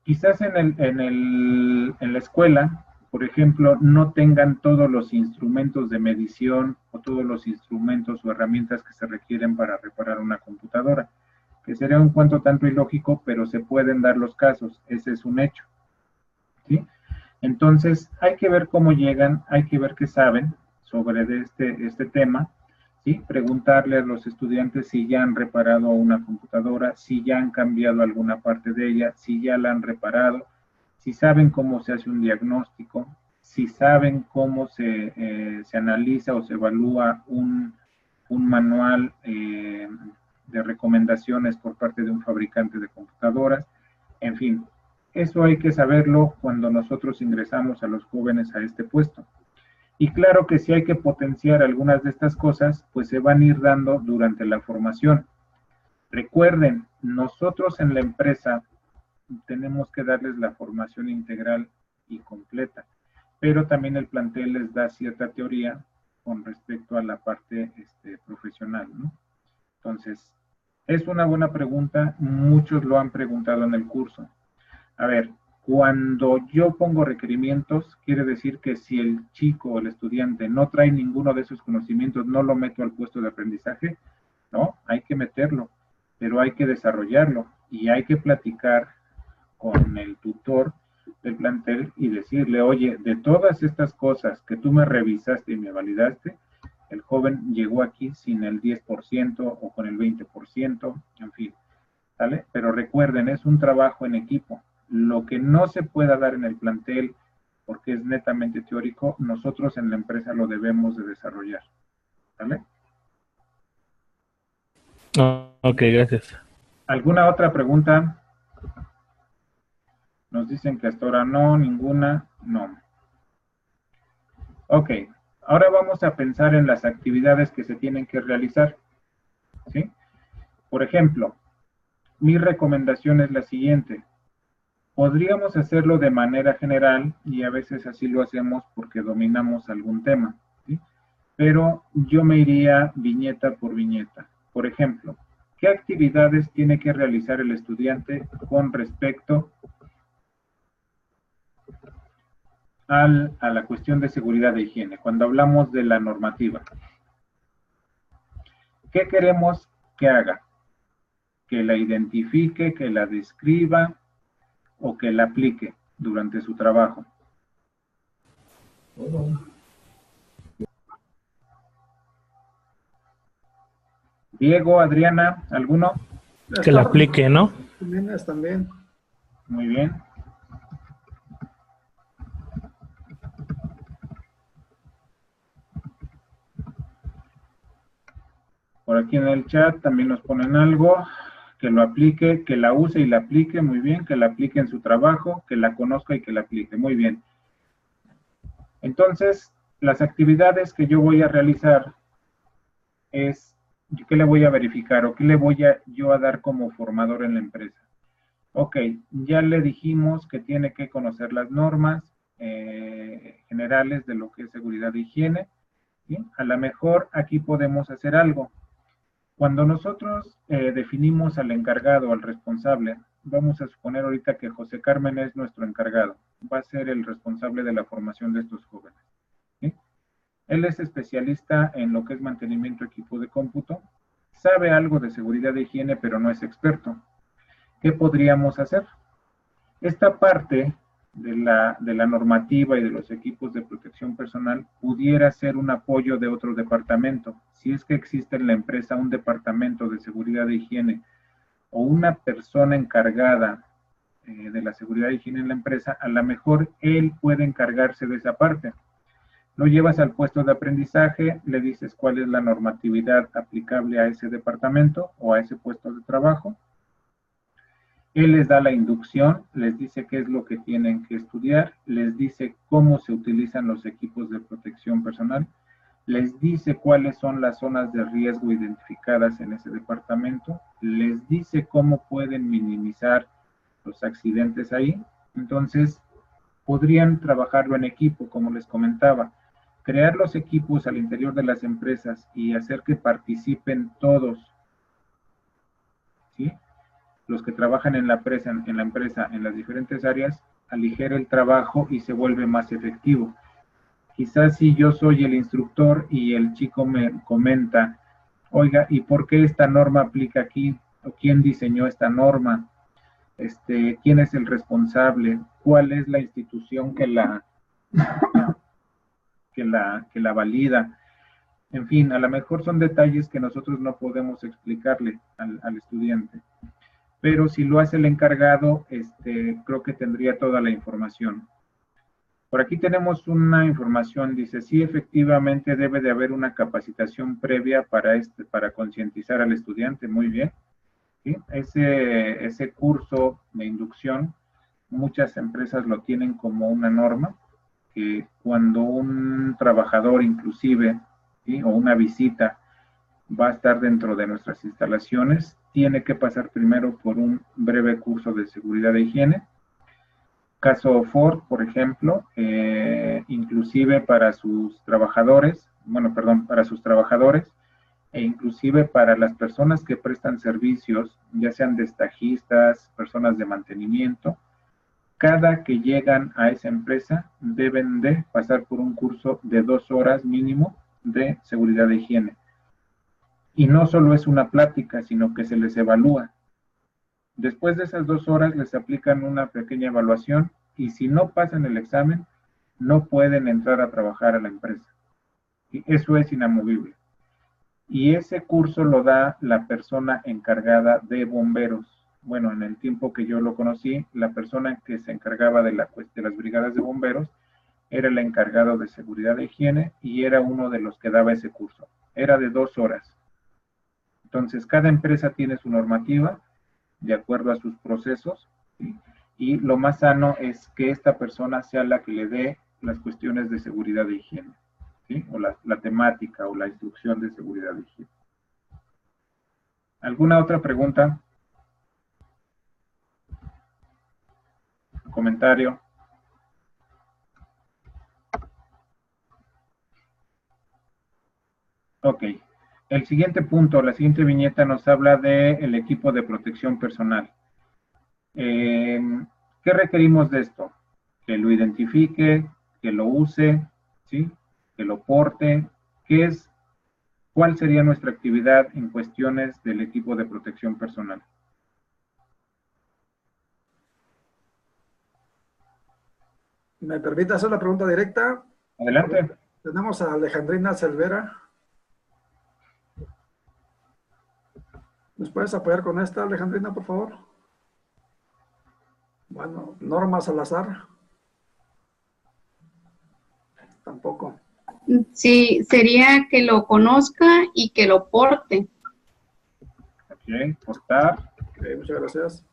Quizás en la escuela, por ejemplo, no tengan todos los instrumentos de medición o todos los instrumentos o herramientas que se requieren para reparar una computadora, que sería un cuento tanto ilógico, pero se pueden dar los casos, ese es un hecho, ¿sí? Entonces, hay que ver cómo llegan, hay que ver qué saben sobre este tema, ¿sí? Preguntarle a los estudiantes si ya han reparado una computadora, si ya han cambiado alguna parte de ella, si ya la han reparado, si saben cómo se hace un diagnóstico, si saben cómo se analiza o se evalúa un manual de recomendaciones por parte de un fabricante de computadoras, en fin. Eso hay que saberlo cuando nosotros ingresamos a los jóvenes a este puesto. Y claro que si hay que potenciar algunas de estas cosas, pues se van a ir dando durante la formación. Recuerden, nosotros en la empresa tenemos que darles la formación integral y completa, pero también el plantel les da cierta teoría con respecto a la parte profesional, ¿no? Entonces, es una buena pregunta, muchos lo han preguntado en el curso. A ver, cuando yo pongo requerimientos, quiere decir que si el chico o el estudiante no trae ninguno de esos conocimientos, no lo meto al puesto de aprendizaje. No, hay que meterlo, pero hay que desarrollarlo y hay que platicar con el tutor del plantel y decirle, oye, de todas estas cosas que tú me revisaste y me validaste, el joven llegó aquí sin el 10% o con el 20%, en fin, ¿vale? Pero recuerden, es un trabajo en equipo. Lo que no se pueda dar en el plantel, porque es netamente teórico, nosotros en la empresa lo debemos de desarrollar, ¿vale?
Ok, gracias.
¿Alguna otra pregunta? Nos dicen que hasta ahora no, ninguna, no. Ok, ahora vamos a pensar en las actividades que se tienen que realizar, ¿sí? Por ejemplo, mi recomendación es la siguiente. Podríamos hacerlo de manera general y a veces así lo hacemos porque dominamos algún tema, ¿sí? Pero yo me iría viñeta por viñeta. Por ejemplo, ¿qué actividades tiene que realizar el estudiante con respecto a la cuestión de seguridad e higiene? Cuando hablamos de la normativa, ¿qué queremos que haga? Que la identifique, que la describa o que la aplique durante su trabajo. Diego, Adriana, ¿alguno?
Que la aplique, ¿no?
También.
Muy bien. Por aquí en el chat también nos ponen algo, que lo aplique, que la use y la aplique, muy bien, que la aplique en su trabajo, que la conozca y que la aplique, muy bien. Entonces, las actividades que yo voy a realizar es, ¿qué le voy a verificar o qué le voy yo a dar como formador en la empresa? Ok, ya le dijimos que tiene que conocer las normas generales de lo que es seguridad e higiene, ¿sí? A lo mejor aquí podemos hacer algo. Cuando nosotros definimos al encargado, al responsable, vamos a suponer ahorita que José Carmen es nuestro encargado, va a ser el responsable de la formación de estos jóvenes, ¿sí? Él es especialista en lo que es mantenimiento de equipo de cómputo, sabe algo de seguridad e higiene, pero no es experto. ¿Qué podríamos hacer? Esta parte de la normativa y de los equipos de protección personal pudiera ser un apoyo de otro departamento. Si es que existe en la empresa un departamento de seguridad e higiene o una persona encargada de la seguridad e higiene en la empresa, a lo mejor él puede encargarse de esa parte. Lo llevas al puesto de aprendizaje, le dices cuál es la normatividad aplicable a ese departamento o a ese puesto de trabajo. Él les da la inducción, les dice qué es lo que tienen que estudiar, les dice cómo se utilizan los equipos de protección personal, les dice cuáles son las zonas de riesgo identificadas en ese departamento, les dice cómo pueden minimizar los accidentes ahí. Entonces, podrían trabajarlo en equipo, como les comentaba. Crear los equipos al interior de las empresas y hacer que participen todos, ¿sí? Los que trabajan en la empresa, en las diferentes áreas, aligera el trabajo y se vuelve más efectivo. Quizás si yo soy el instructor y el chico me comenta, oiga, ¿y por qué esta norma aplica aquí? ¿O quién diseñó esta norma? ¿Quién es el responsable? ¿Cuál es la institución que la valida? En fin, a lo mejor son detalles que nosotros no podemos explicarle al estudiante. Pero si lo hace el encargado, creo que tendría toda la información. Por aquí tenemos una información, dice, sí, efectivamente debe de haber una capacitación previa para concientizar al estudiante, muy bien. ¿Sí? Ese curso de inducción, muchas empresas lo tienen como una norma, que cuando un trabajador inclusive, ¿sí? O una visita va a estar dentro de nuestras instalaciones, tiene que pasar primero por un breve curso de seguridad e higiene. Caso Ford, por ejemplo, inclusive para sus trabajadores, e inclusive para las personas que prestan servicios, ya sean destajistas, personas de mantenimiento, cada que llegan a esa empresa deben de pasar por un curso de 2 horas mínimo de seguridad e higiene. Y no solo es una plática, sino que se les evalúa. Después de esas 2 horas les aplican una pequeña evaluación y si no pasan el examen, no pueden entrar a trabajar a la empresa. Y eso es inamovible. Y ese curso lo da la persona encargada de bomberos. Bueno, en el tiempo que yo lo conocí, la persona que se encargaba de las brigadas de bomberos era el encargado de seguridad e higiene y era uno de los que daba ese curso. Era de 2 horas. Entonces, cada empresa tiene su normativa de acuerdo a sus procesos, ¿sí? Y lo más sano es que esta persona sea la que le dé las cuestiones de seguridad e higiene, ¿sí? O la temática o la instrucción de seguridad e higiene. ¿Alguna otra pregunta? ¿Comentario? Ok. El siguiente punto, la siguiente viñeta nos habla del equipo de protección personal. ¿Qué requerimos de esto? Que lo identifique, que lo use, ¿sí? Que lo porte. ¿Cuál sería nuestra actividad en cuestiones del equipo de protección personal?
¿Me permite hacer la pregunta directa?
Adelante.
Tenemos a Alejandrina Cervera. ¿Nos puedes apoyar con esta, Alejandrina, por favor? Bueno, Norma Salazar. Tampoco.
Sí, sería que lo conozca y que lo porte.
Ok, portar.
Ok, muchas gracias.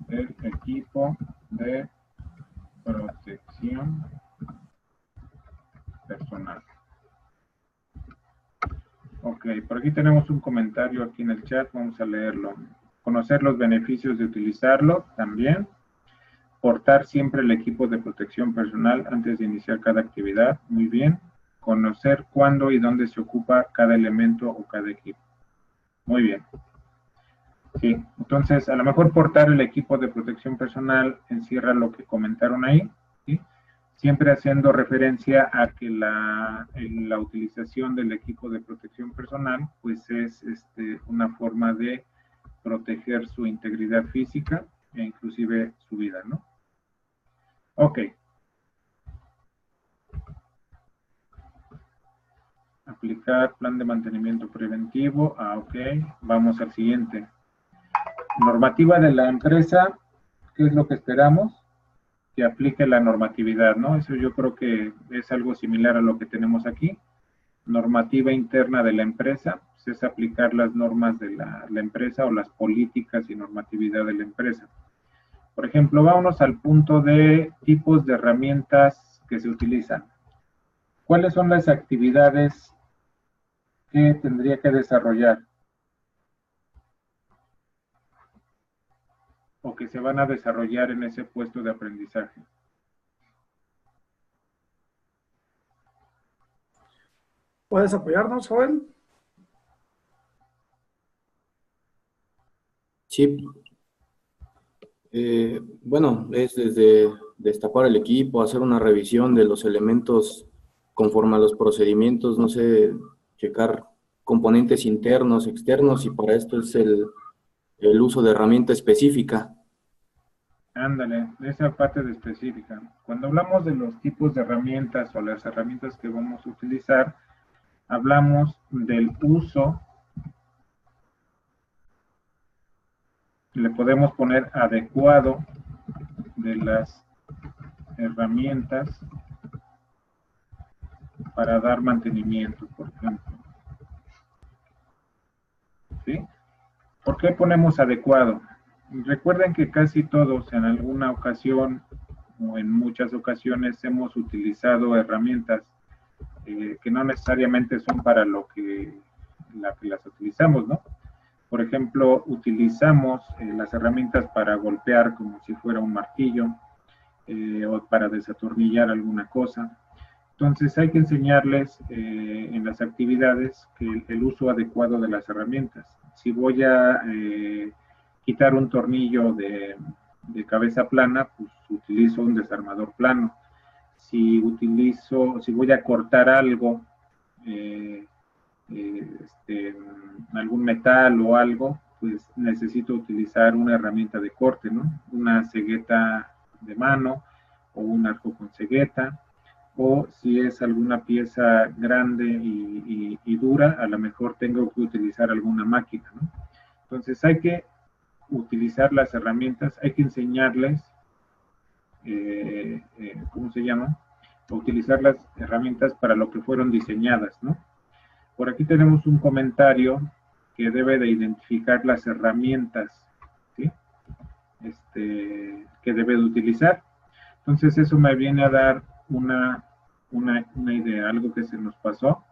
El equipo de protección personal. Ok, por aquí tenemos un comentario aquí en el chat, vamos a leerlo. Conocer los beneficios de utilizarlo también. Portar siempre el equipo de protección personal antes de iniciar cada actividad, muy bien. Conocer cuándo y dónde se ocupa cada elemento o cada equipo. Muy bien. Sí, entonces a lo mejor portar el equipo de protección personal encierra lo que comentaron ahí, ¿sí? Siempre haciendo referencia a que la utilización del equipo de protección personal pues es una forma de proteger su integridad física e inclusive su vida, ¿no? Ok. Aplicar plan de mantenimiento preventivo. Ok. Vamos al siguiente. Normativa de la empresa. ¿Qué es lo que esperamos? Que aplique la normatividad, ¿no? Eso yo creo que es algo similar a lo que tenemos aquí. Normativa interna de la empresa, pues es aplicar las normas de la empresa o las políticas y normatividad de la empresa. Por ejemplo, vámonos al punto de tipos de herramientas que se utilizan. ¿Cuáles son las actividades que tendría que desarrollar? o que se van a desarrollar en ese puesto de aprendizaje.
¿Puedes apoyarnos, Joel?
Sí. Bueno, es desde destapar el equipo, hacer una revisión de los elementos conforme a los procedimientos, no sé, checar componentes internos, externos, y para esto es el uso de herramienta específica.
Ándale, esa parte de específica. Cuando hablamos de los tipos de herramientas o las herramientas que vamos a utilizar, hablamos del uso. Le podemos poner adecuado de las herramientas para dar mantenimiento, por ejemplo. ¿Sí? ¿Por qué ponemos adecuado? Recuerden que casi todos en alguna ocasión o en muchas ocasiones hemos utilizado herramientas que no necesariamente son para lo que las utilizamos, ¿no? Por ejemplo, utilizamos las herramientas para golpear como si fuera un martillo o para desatornillar alguna cosa. Entonces hay que enseñarles en las actividades que el uso adecuado de las herramientas. Si voy a quitar un tornillo de cabeza plana, pues utilizo un desarmador plano. Si voy a cortar algo, algún metal o algo, pues necesito utilizar una herramienta de corte, ¿no? Una cegueta de mano o un arco con cegueta, o si es alguna pieza grande y dura, a lo mejor tengo que utilizar alguna máquina, ¿no? Entonces hay que utilizar las herramientas, hay que enseñarles, ¿cómo se llama? Utilizar las herramientas para lo que fueron diseñadas, ¿no? Por aquí tenemos un comentario que debe de identificar las herramientas, ¿sí? Que debe de utilizar. Entonces eso me viene a dar una idea, algo que se nos pasó.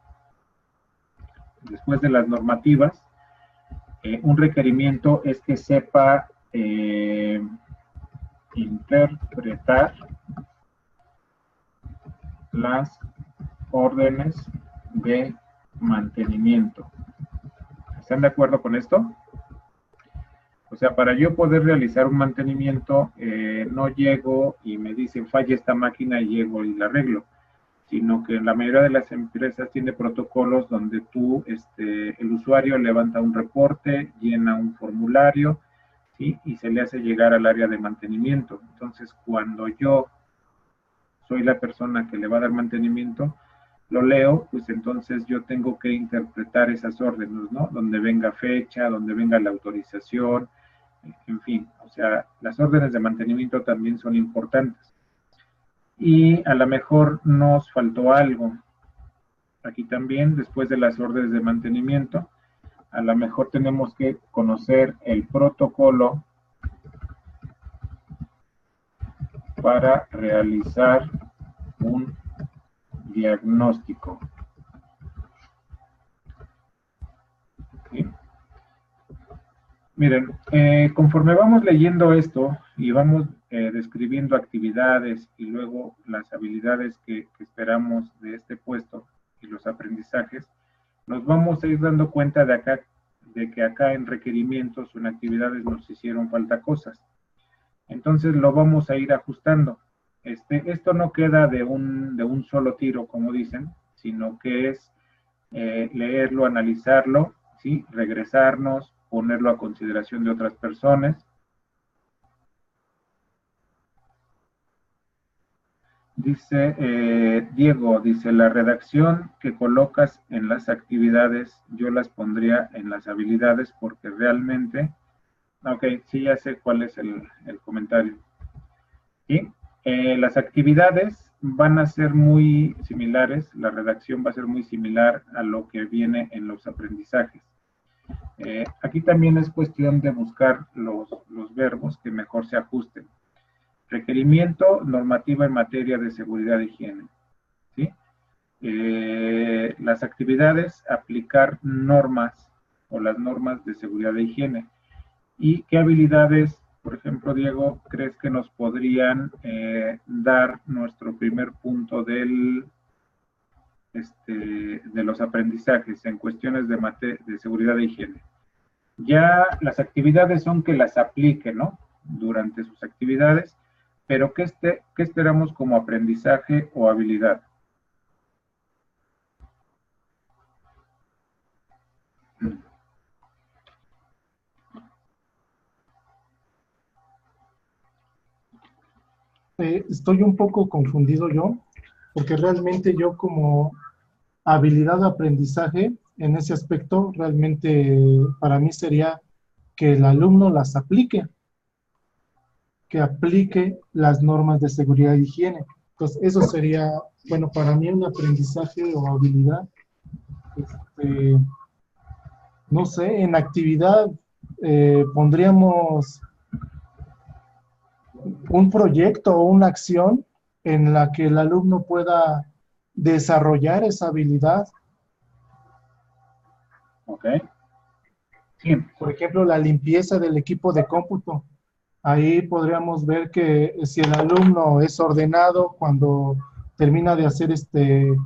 Después de las normativas, un requerimiento es que sepa interpretar las órdenes de mantenimiento. ¿Están de acuerdo con esto? O sea, para yo poder realizar un mantenimiento, no llego y me dicen falla esta máquina y llego y la arreglo, sino que la mayoría de las empresas tiene protocolos donde el usuario levanta un reporte, llena un formulario, ¿sí? Y se le hace llegar al área de mantenimiento. Entonces, cuando yo soy la persona que le va a dar mantenimiento, lo leo, pues entonces yo tengo que interpretar esas órdenes, ¿no? Donde venga fecha, donde venga la autorización, en fin, o sea, las órdenes de mantenimiento también son importantes. Y a lo mejor nos faltó algo. Aquí también, después de las órdenes de mantenimiento, a lo mejor tenemos que conocer el protocolo para realizar un diagnóstico. ¿Sí? Miren, conforme vamos leyendo esto y vamos describiendo actividades y luego las habilidades que esperamos de este puesto y los aprendizajes, nos vamos a ir dando cuenta de que acá en requerimientos o en actividades nos hicieron falta cosas. Entonces lo vamos a ir ajustando. Esto no queda de un solo tiro, como dicen, sino que es leerlo, analizarlo, ¿sí? Regresarnos, ponerlo a consideración de otras personas. Dice Diego, dice, la redacción que colocas en las actividades, yo las pondría en las habilidades porque realmente, ok, sí, ya sé cuál es el comentario. ¿Sí? Las actividades van a ser muy similares, la redacción va a ser muy similar a lo que viene en los aprendizajes. Aquí también es cuestión de buscar los verbos que mejor se ajusten. Requerimiento, normativa en materia de seguridad e higiene. ¿Sí? Las actividades, aplicar normas o las normas de seguridad e higiene. ¿Y qué habilidades Por ejemplo, Diego, ¿crees que nos podrían dar nuestro primer punto de los aprendizajes en cuestiones de seguridad e higiene? Ya las actividades son que las aplique, ¿no? Durante sus actividades, pero ¿qué esperamos como aprendizaje o habilidad?
Estoy un poco confundido yo, porque realmente yo como habilidad de aprendizaje, en ese aspecto, realmente para mí sería que el alumno las aplique, que aplique las normas de seguridad e higiene. Entonces, eso sería, bueno, para mí un aprendizaje o habilidad. No sé, en actividad pondríamos un proyecto o una acción en la que el alumno pueda desarrollar esa habilidad.
Ok. Sí.
Por ejemplo, la limpieza del equipo de cómputo. Ahí podríamos ver que si el alumno es ordenado cuando termina de hacer el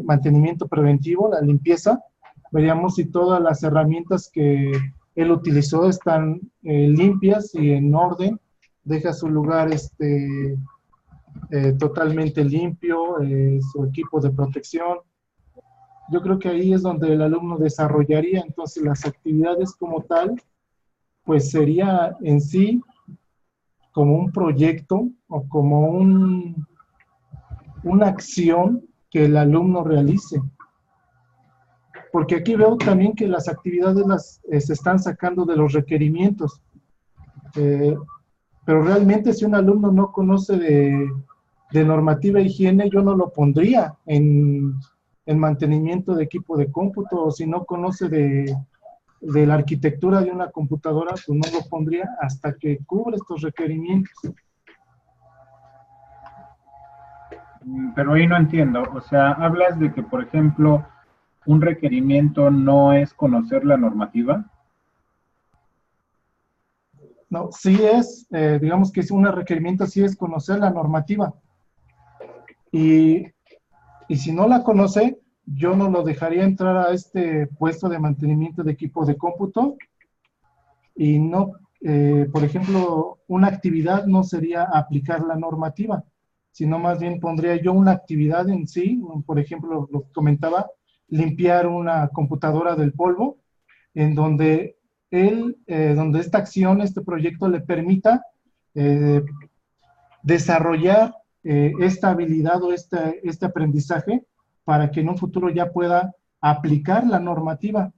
mantenimiento preventivo, la limpieza, veríamos si todas las herramientas que él utilizó están limpias y en orden, deja su lugar totalmente limpio, su equipo de protección. Yo creo que ahí es donde el alumno desarrollaría entonces las actividades como tal, pues sería en sí como un proyecto o como una acción que el alumno realice. Porque aquí veo también que las actividades se están sacando de los requerimientos. Pero realmente si un alumno no conoce de normativa e higiene, yo no lo pondría en mantenimiento de equipo de cómputo, o si no conoce de la arquitectura de una computadora, pues no lo pondría hasta que cubra estos requerimientos.
Pero ahí no entiendo, o sea, hablas de que, por ejemplo, un requerimiento no es conocer la normativa.
No, sí es, digamos que es un requerimiento, sí es conocer la normativa. Y si no la conoce, yo no lo dejaría entrar a este puesto de mantenimiento de equipo de cómputo. Y no, por ejemplo, una actividad no sería aplicar la normativa, sino más bien pondría yo una actividad en sí, por ejemplo, lo que comentaba, limpiar una computadora del polvo, en donde donde esta acción, este proyecto le permita desarrollar esta habilidad o este aprendizaje para que en un futuro ya pueda aplicar la normativa.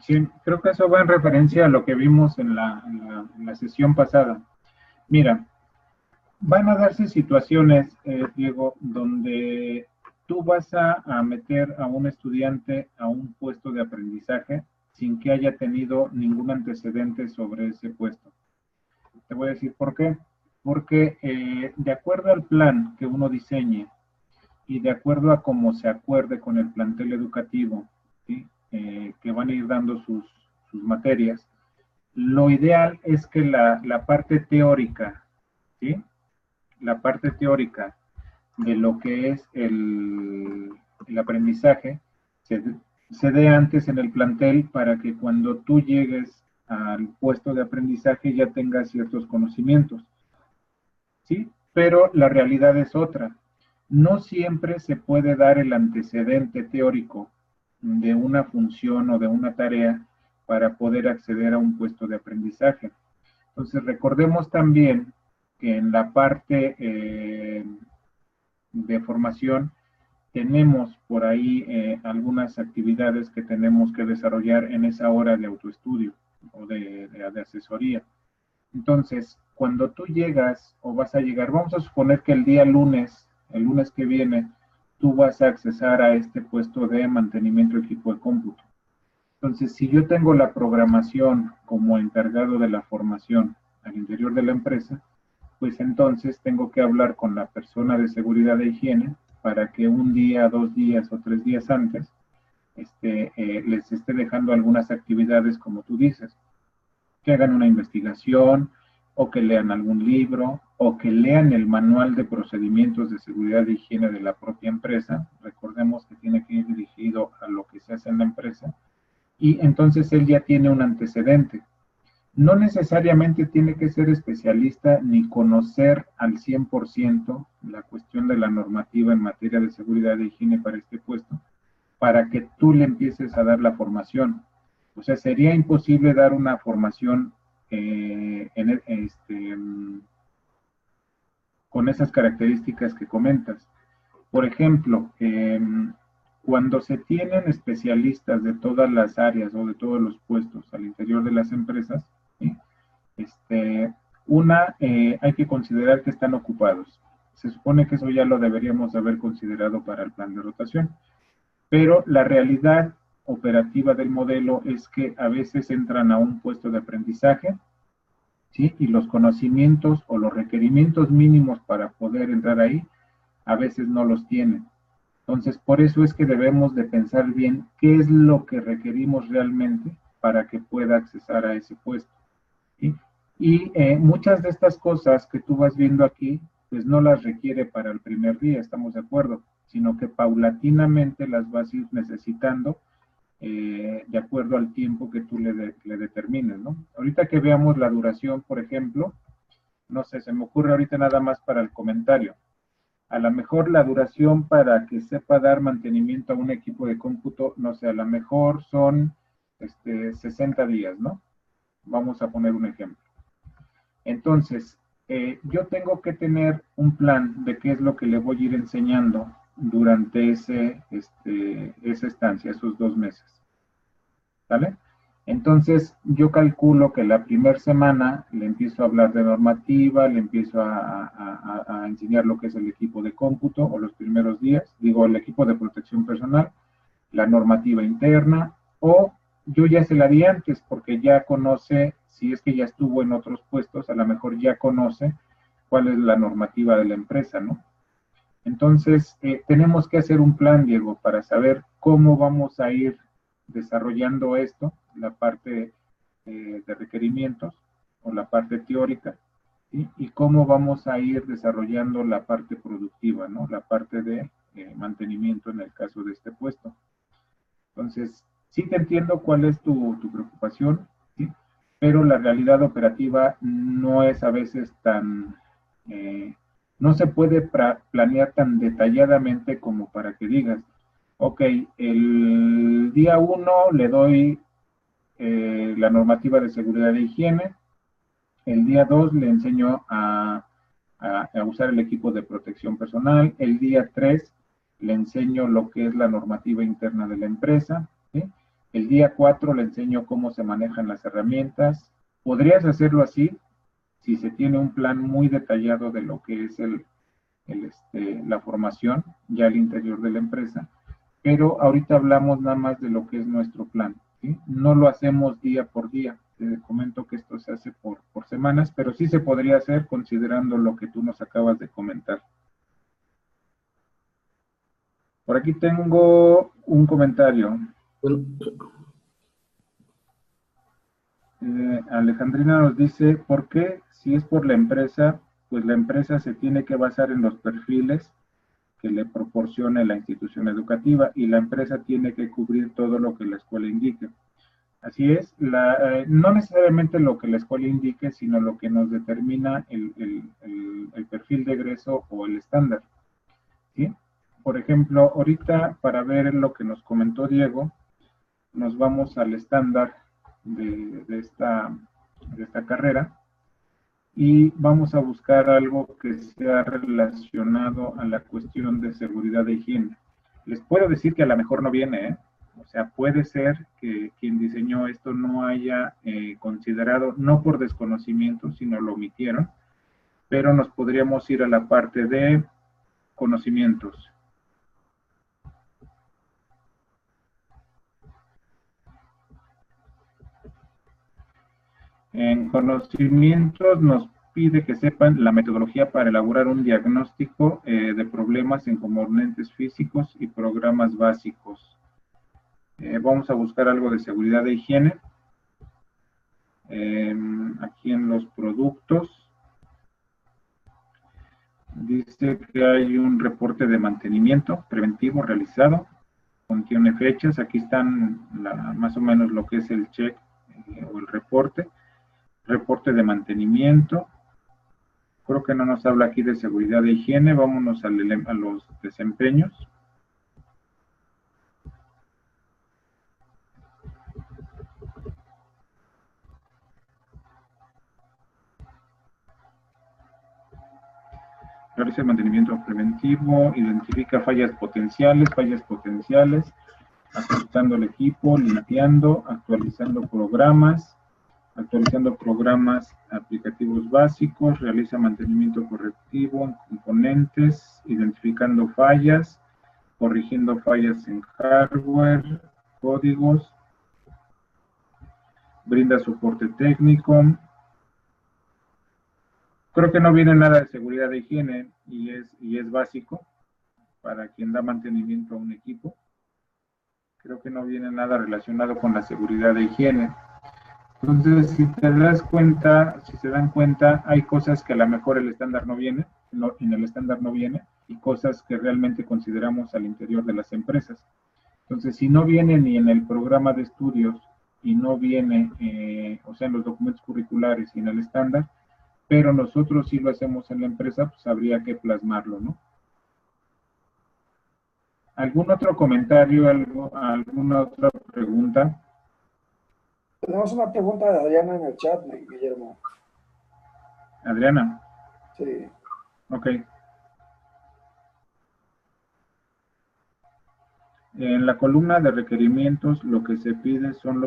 Sí, creo que eso va en referencia a lo que vimos en la sesión pasada. Mira, van a darse situaciones, Diego, donde tú vas a meter a un estudiante a un puesto de aprendizaje sin que haya tenido ningún antecedente sobre ese puesto. Te voy a decir por qué. Porque de acuerdo al plan que uno diseñe y de acuerdo a cómo se acuerde con el plantel educativo, ¿sí? Que van a ir dando sus materias, lo ideal es que la parte teórica, ¿sí? La parte teórica de lo que es el aprendizaje se dé antes en el plantel para que cuando tú llegues al puesto de aprendizaje ya tengas ciertos conocimientos, ¿sí? Pero la realidad es otra. No siempre se puede dar el antecedente teórico de una función o de una tarea para poder acceder a un puesto de aprendizaje. Entonces, recordemos también que en la parte de formación tenemos por ahí algunas actividades que tenemos que desarrollar en esa hora de autoestudio o de asesoría. Entonces, cuando tú llegas o vas a llegar, vamos a suponer que el lunes que viene, tú vas a accesar a este puesto de mantenimiento de equipo de cómputo. Entonces, si yo tengo la programación como encargado de la formación al interior de la empresa, pues entonces tengo que hablar con la persona de seguridad e higiene para que un día, 2 días o 3 días antes les esté dejando algunas actividades, como tú dices, que hagan una investigación, o que lean algún libro, o que lean el manual de procedimientos de seguridad e higiene de la propia empresa. Recordemos que tiene que ir dirigido a lo que se hace en la empresa, y entonces él ya tiene un antecedente. No necesariamente tiene que ser especialista ni conocer al 100% la cuestión de la normativa en materia de seguridad e higiene para este puesto, para que tú le empieces a dar la formación. O sea, sería imposible dar una formación con esas características que comentas. Por ejemplo, cuando se tienen especialistas de todas las áreas o de todos los puestos al interior de las empresas, ¿sí? Hay que considerar que están ocupados. Se supone que eso ya lo deberíamos haber considerado para el plan de rotación, pero la realidad operativa del modelo es que a veces entran a un puesto de aprendizaje, ¿sí? Y los conocimientos o los requerimientos mínimos para poder entrar ahí, a veces no los tienen. Entonces, por eso es que debemos de pensar bien qué es lo que requerimos realmente para que pueda accesar a ese puesto, ¿sí? Y muchas de estas cosas que tú vas viendo aquí, pues no las requiere para el primer día, estamos de acuerdo, sino que paulatinamente las vas a ir necesitando de acuerdo al tiempo que tú le determines, ¿no? Ahorita que veamos la duración, por ejemplo, no sé, se me ocurre ahorita nada más para el comentario. A lo mejor la duración para que sepa dar mantenimiento a un equipo de cómputo, no sé, a lo mejor son 60 días, ¿no? Vamos a poner un ejemplo. Entonces, yo tengo que tener un plan de qué es lo que le voy a ir enseñando durante esa estancia, esos 2 meses. ¿Vale? Entonces, yo calculo que la primera semana le empiezo a hablar de normativa, le empiezo a enseñar lo que es el equipo de cómputo, o los primeros días, digo, el equipo de protección personal, la normativa interna, o yo ya se la di antes, porque ya conoce, si es que ya estuvo en otros puestos, a lo mejor ya conoce cuál es la normativa de la empresa, ¿no? Entonces, tenemos que hacer un plan, Diego, para saber cómo vamos a ir desarrollando esto, la parte de requerimientos o la parte teórica, ¿sí? Y cómo vamos a ir desarrollando la parte productiva, ¿no? La parte de mantenimiento en el caso de este puesto. Entonces, sí te entiendo cuál es tu preocupación, ¿sí? Pero la realidad operativa no es a veces tan... no se puede planear tan detalladamente como para que digas, ok, el día 1 le doy la normativa de seguridad e higiene, el día 2 le enseño a usar el equipo de protección personal, el día 3 le enseño lo que es la normativa interna de la empresa, ¿sí? El día 4 le enseño cómo se manejan las herramientas. Podrías hacerlo así si se tiene un plan muy detallado de lo que es la formación ya al interior de la empresa, pero ahorita hablamos nada más de lo que es nuestro plan, ¿sí? No lo hacemos día por día. Te comento que esto se hace por semanas, pero sí se podría hacer considerando lo que tú nos acabas de comentar. Por aquí tengo un comentario. Alejandrina nos dice, ¿por qué si es por la empresa, pues la empresa se tiene que basar en los perfiles que le proporcione la institución educativa y la empresa tiene que cubrir todo lo que la escuela indique? Así es, no necesariamente lo que la escuela indique, sino lo que nos determina el perfil de egreso o el estándar, ¿sí? Por ejemplo, ahorita para ver lo que nos comentó Diego, nos vamos al estándar de esta carrera y vamos a buscar algo que sea relacionado a la cuestión de seguridad e higiene. Les puedo decir que a lo mejor no viene, ¿eh? O sea, puede ser que quien diseñó esto no haya considerado, no por desconocimiento, sino lo omitieron, pero nos podríamos ir a la parte de conocimientos. En conocimientos nos pide que sepan la metodología para elaborar un diagnóstico de problemas en componentes físicos y programas básicos. Vamos a buscar algo de seguridad e higiene. Aquí en los productos dice que hay un reporte de mantenimiento preventivo realizado, contiene fechas, aquí están más o menos lo que es el check o el reporte de mantenimiento. Creo que no nos habla aquí de seguridad e higiene, vámonos a los desempeños. Realiza el mantenimiento preventivo, identifica fallas potenciales, ajustando el equipo, limpiando, actualizando programas aplicativos básicos, realiza mantenimiento correctivo en componentes, identificando fallas, corrigiendo fallas en hardware, códigos, brinda soporte técnico. Creo que no viene nada de seguridad de higiene y es básico para quien da mantenimiento a un equipo. Creo que no viene nada relacionado con la seguridad de higiene. Entonces, si se dan cuenta, hay cosas que a lo mejor el estándar no viene, en el estándar no viene, y cosas que realmente consideramos al interior de las empresas. Entonces, si no viene ni en el programa de estudios y no viene, o sea, en los documentos curriculares y en el estándar, pero nosotros sí lo hacemos en la empresa, pues habría que plasmarlo, ¿no? ¿Algún otro comentario, alguna otra pregunta?
Tenemos una pregunta de Adriana en el chat, Guillermo.
Adriana.
Sí.
Ok. En la columna de requerimientos, lo que se pide son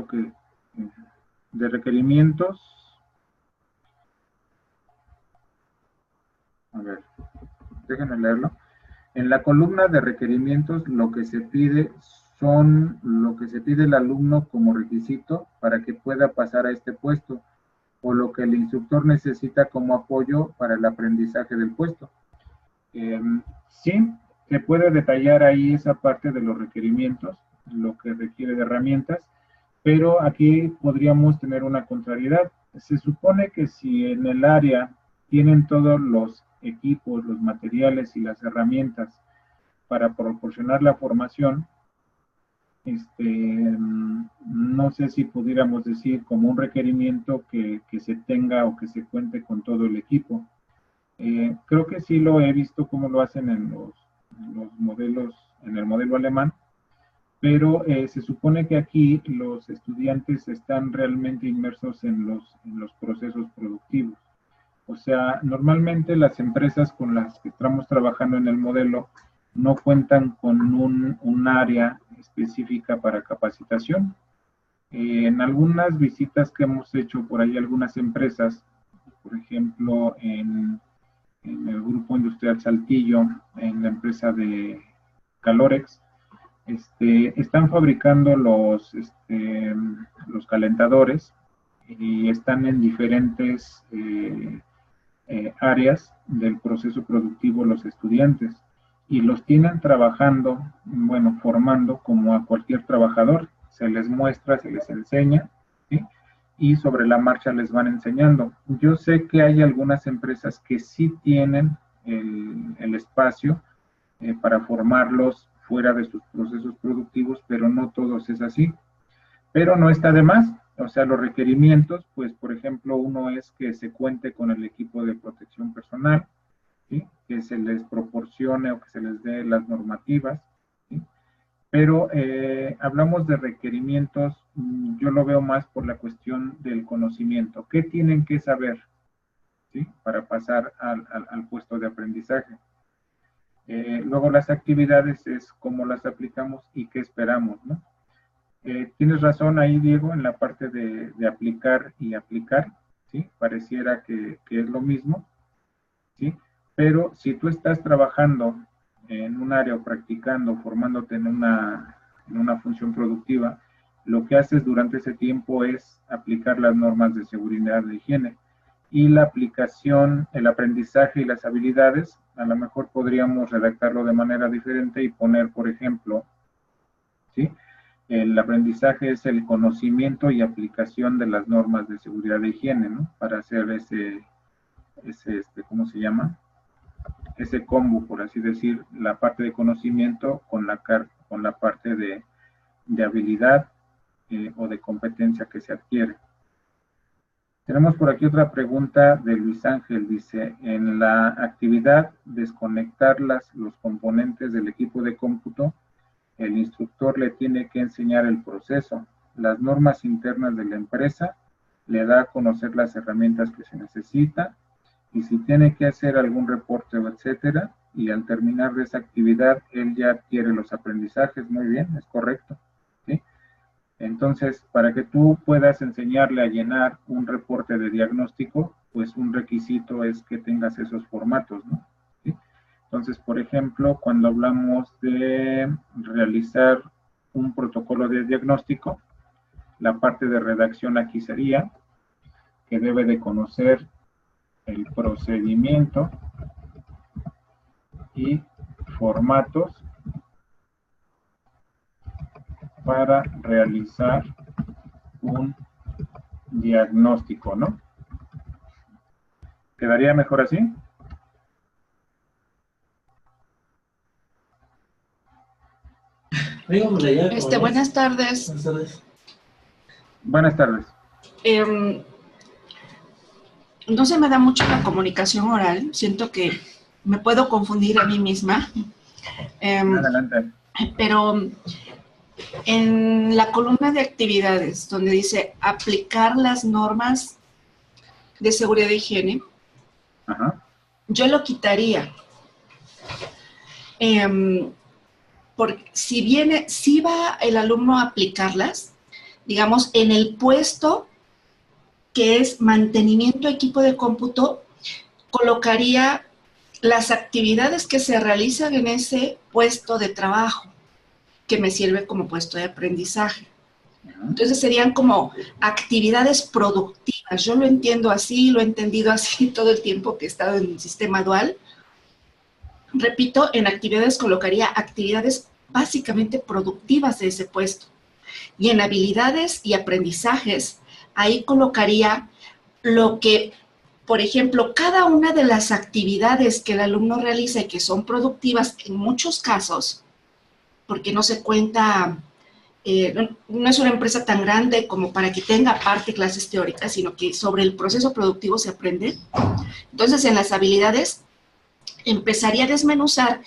de requerimientos. A ver, déjenme leerlo. En la columna de requerimientos, lo que se pide el alumno como requisito para que pueda pasar a este puesto, o lo que el instructor necesita como apoyo para el aprendizaje del puesto. Sí, se puede detallar ahí esa parte de los requerimientos, lo que requiere de herramientas, pero aquí podríamos tener una contrariedad. Se supone que si en el área tienen todos los equipos, los materiales y las herramientas para proporcionar la formación, no sé si pudiéramos decir como un requerimiento que se tenga o que se cuente con todo el equipo. Creo que sí lo he visto cómo lo hacen en los modelos, en el modelo alemán, pero se supone que aquí los estudiantes están realmente inmersos en los procesos productivos. O sea, normalmente las empresas con las que estamos trabajando en el modelo no cuentan con un área específica para capacitación. En algunas visitas que hemos hecho por ahí algunas empresas, por ejemplo, en el Grupo Industrial Saltillo, en la empresa de Calorex, están fabricando los calentadores y están en diferentes áreas del proceso productivo los estudiantes y los tienen trabajando, bueno, formando como a cualquier trabajador. Se les muestra, se les enseña, ¿sí? Y sobre la marcha les van enseñando. Yo sé que hay algunas empresas que sí tienen el espacio para formarlos fuera de sus procesos productivos, pero no todos es así. Pero no está de más. O sea, los requerimientos, pues, por ejemplo, uno es que se cuente con el equipo de protección personal, ¿sí? Que se les proporcione o que se les dé las normativas, ¿sí? Pero hablamos de requerimientos, yo lo veo más por la cuestión del conocimiento. ¿Qué tienen que saber, ¿sí? Para pasar al puesto de aprendizaje? Luego las actividades es cómo las aplicamos y qué esperamos, ¿no? Tienes razón ahí, Diego, en la parte de aplicar y aplicar, ¿sí? Pareciera que es lo mismo, ¿sí? Pero si tú estás trabajando en un área o practicando, formándote en una función productiva, lo que haces durante ese tiempo es aplicar las normas de seguridad de higiene. Y la aplicación, el aprendizaje y las habilidades, a lo mejor podríamos redactarlo de manera diferente y poner, por ejemplo, ¿sí? el aprendizaje es el conocimiento y aplicación de las normas de seguridad e higiene, ¿no? Para hacer ¿cómo se llama? Ese combo, por así decir, la parte de conocimiento con la parte de habilidad o de competencia que se adquiere. Tenemos por aquí otra pregunta de Luis Ángel. Dice, en la actividad desconectar los componentes del equipo de cómputo, el instructor le tiene que enseñar el proceso, las normas internas de la empresa, le da a conocer las herramientas que se necesita, y si tiene que hacer algún reporte o etcétera, y al terminar de esa actividad, él ya adquiere los aprendizajes. Muy bien, es correcto, ¿sí? Entonces, para que tú puedas enseñarle a llenar un reporte de diagnóstico, pues un requisito es que tengas esos formatos, ¿no? ¿Sí? Entonces, por ejemplo, cuando hablamos de realizar un protocolo de diagnóstico, la parte de redacción aquí sería que debe de conocer el procedimiento y formatos para realizar un diagnóstico, ¿no? ¿Quedaría mejor así?
Buenas tardes.
Buenas tardes. Buenas tardes.
No se me da mucho la comunicación oral. Siento que me puedo confundir a mí misma.
Adelante.
Pero en la columna de actividades, donde dice aplicar las normas de seguridad e higiene, yo lo quitaría. Porque si va el alumno a aplicarlas, digamos, en el puesto que es mantenimiento equipo de cómputo, colocaría las actividades que se realizan en ese puesto de trabajo, que me sirve como puesto de aprendizaje. Entonces serían como actividades productivas. Yo lo entiendo así, lo he entendido así todo el tiempo que he estado en el sistema dual. Repito, en actividades colocaría actividades básicamente productivas de ese puesto. Y en habilidades y aprendizajes, ahí colocaría lo que, por ejemplo, cada una de las actividades que el alumno realiza y que son productivas en muchos casos, porque no se cuenta, no es una empresa tan grande como para que tenga aparte clases teóricas, sino que sobre el proceso productivo se aprende. Entonces, en las habilidades, empezaría a desmenuzar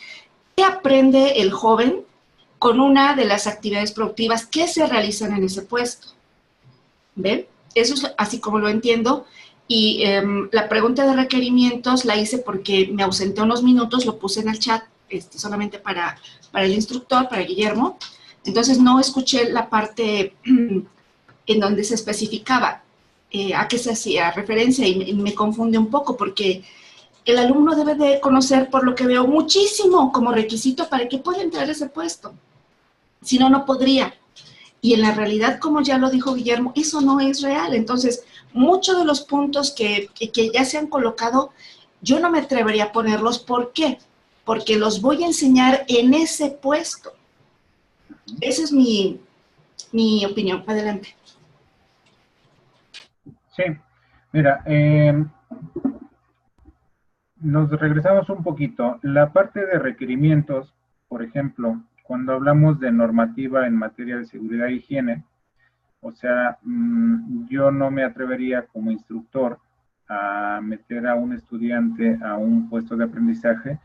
qué aprende el joven con una de las actividades productivas que se realizan en ese puesto. ¿Ven? Eso es así como lo entiendo. Y la pregunta de requerimientos la hice porque me ausenté unos minutos, lo puse en el chat, solamente para el instructor, para Guillermo. Entonces no escuché la parte en donde se especificaba a qué se hacía referencia y me confunde un poco porque el alumno debe de conocer, por lo que veo, muchísimo como requisito para que pueda entrar a ese puesto. Si no, no podría. Y en la realidad, como ya lo dijo Guillermo, eso no es real. Entonces, muchos de los puntos que ya se han colocado, yo no me atrevería a ponerlos. ¿Por qué? Porque los voy a enseñar en ese puesto. Esa es mi opinión. Adelante.
Sí, mira, nos regresamos un poquito. La parte de requerimientos, por ejemplo, cuando hablamos de normativa en materia de seguridad e higiene, o sea, yo no me atrevería como instructor a meter a un estudiante a un puesto de aprendizaje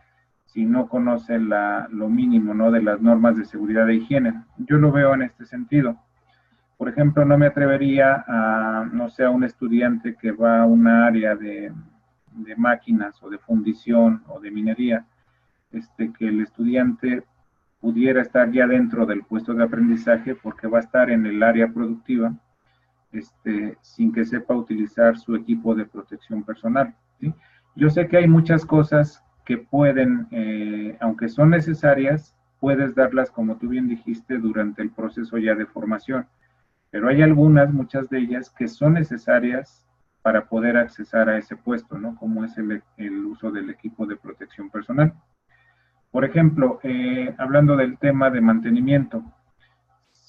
si no conoce lo mínimo, ¿no?, de las normas de seguridad e higiene. Yo lo veo en este sentido. Por ejemplo, no me atrevería a, no sé, a un estudiante que va a una área de máquinas o de fundición o de minería, que el estudiante pudiera estar ya dentro del puesto de aprendizaje porque va a estar en el área productiva, sin que sepa utilizar su equipo de protección personal, ¿sí? Yo sé que hay muchas cosas que pueden, aunque son necesarias, puedes darlas, como tú bien dijiste, durante el proceso ya de formación, pero hay muchas de ellas, que son necesarias para poder accesar a ese puesto, ¿no? Como es el uso del equipo de protección personal. Por ejemplo, hablando del tema de mantenimiento,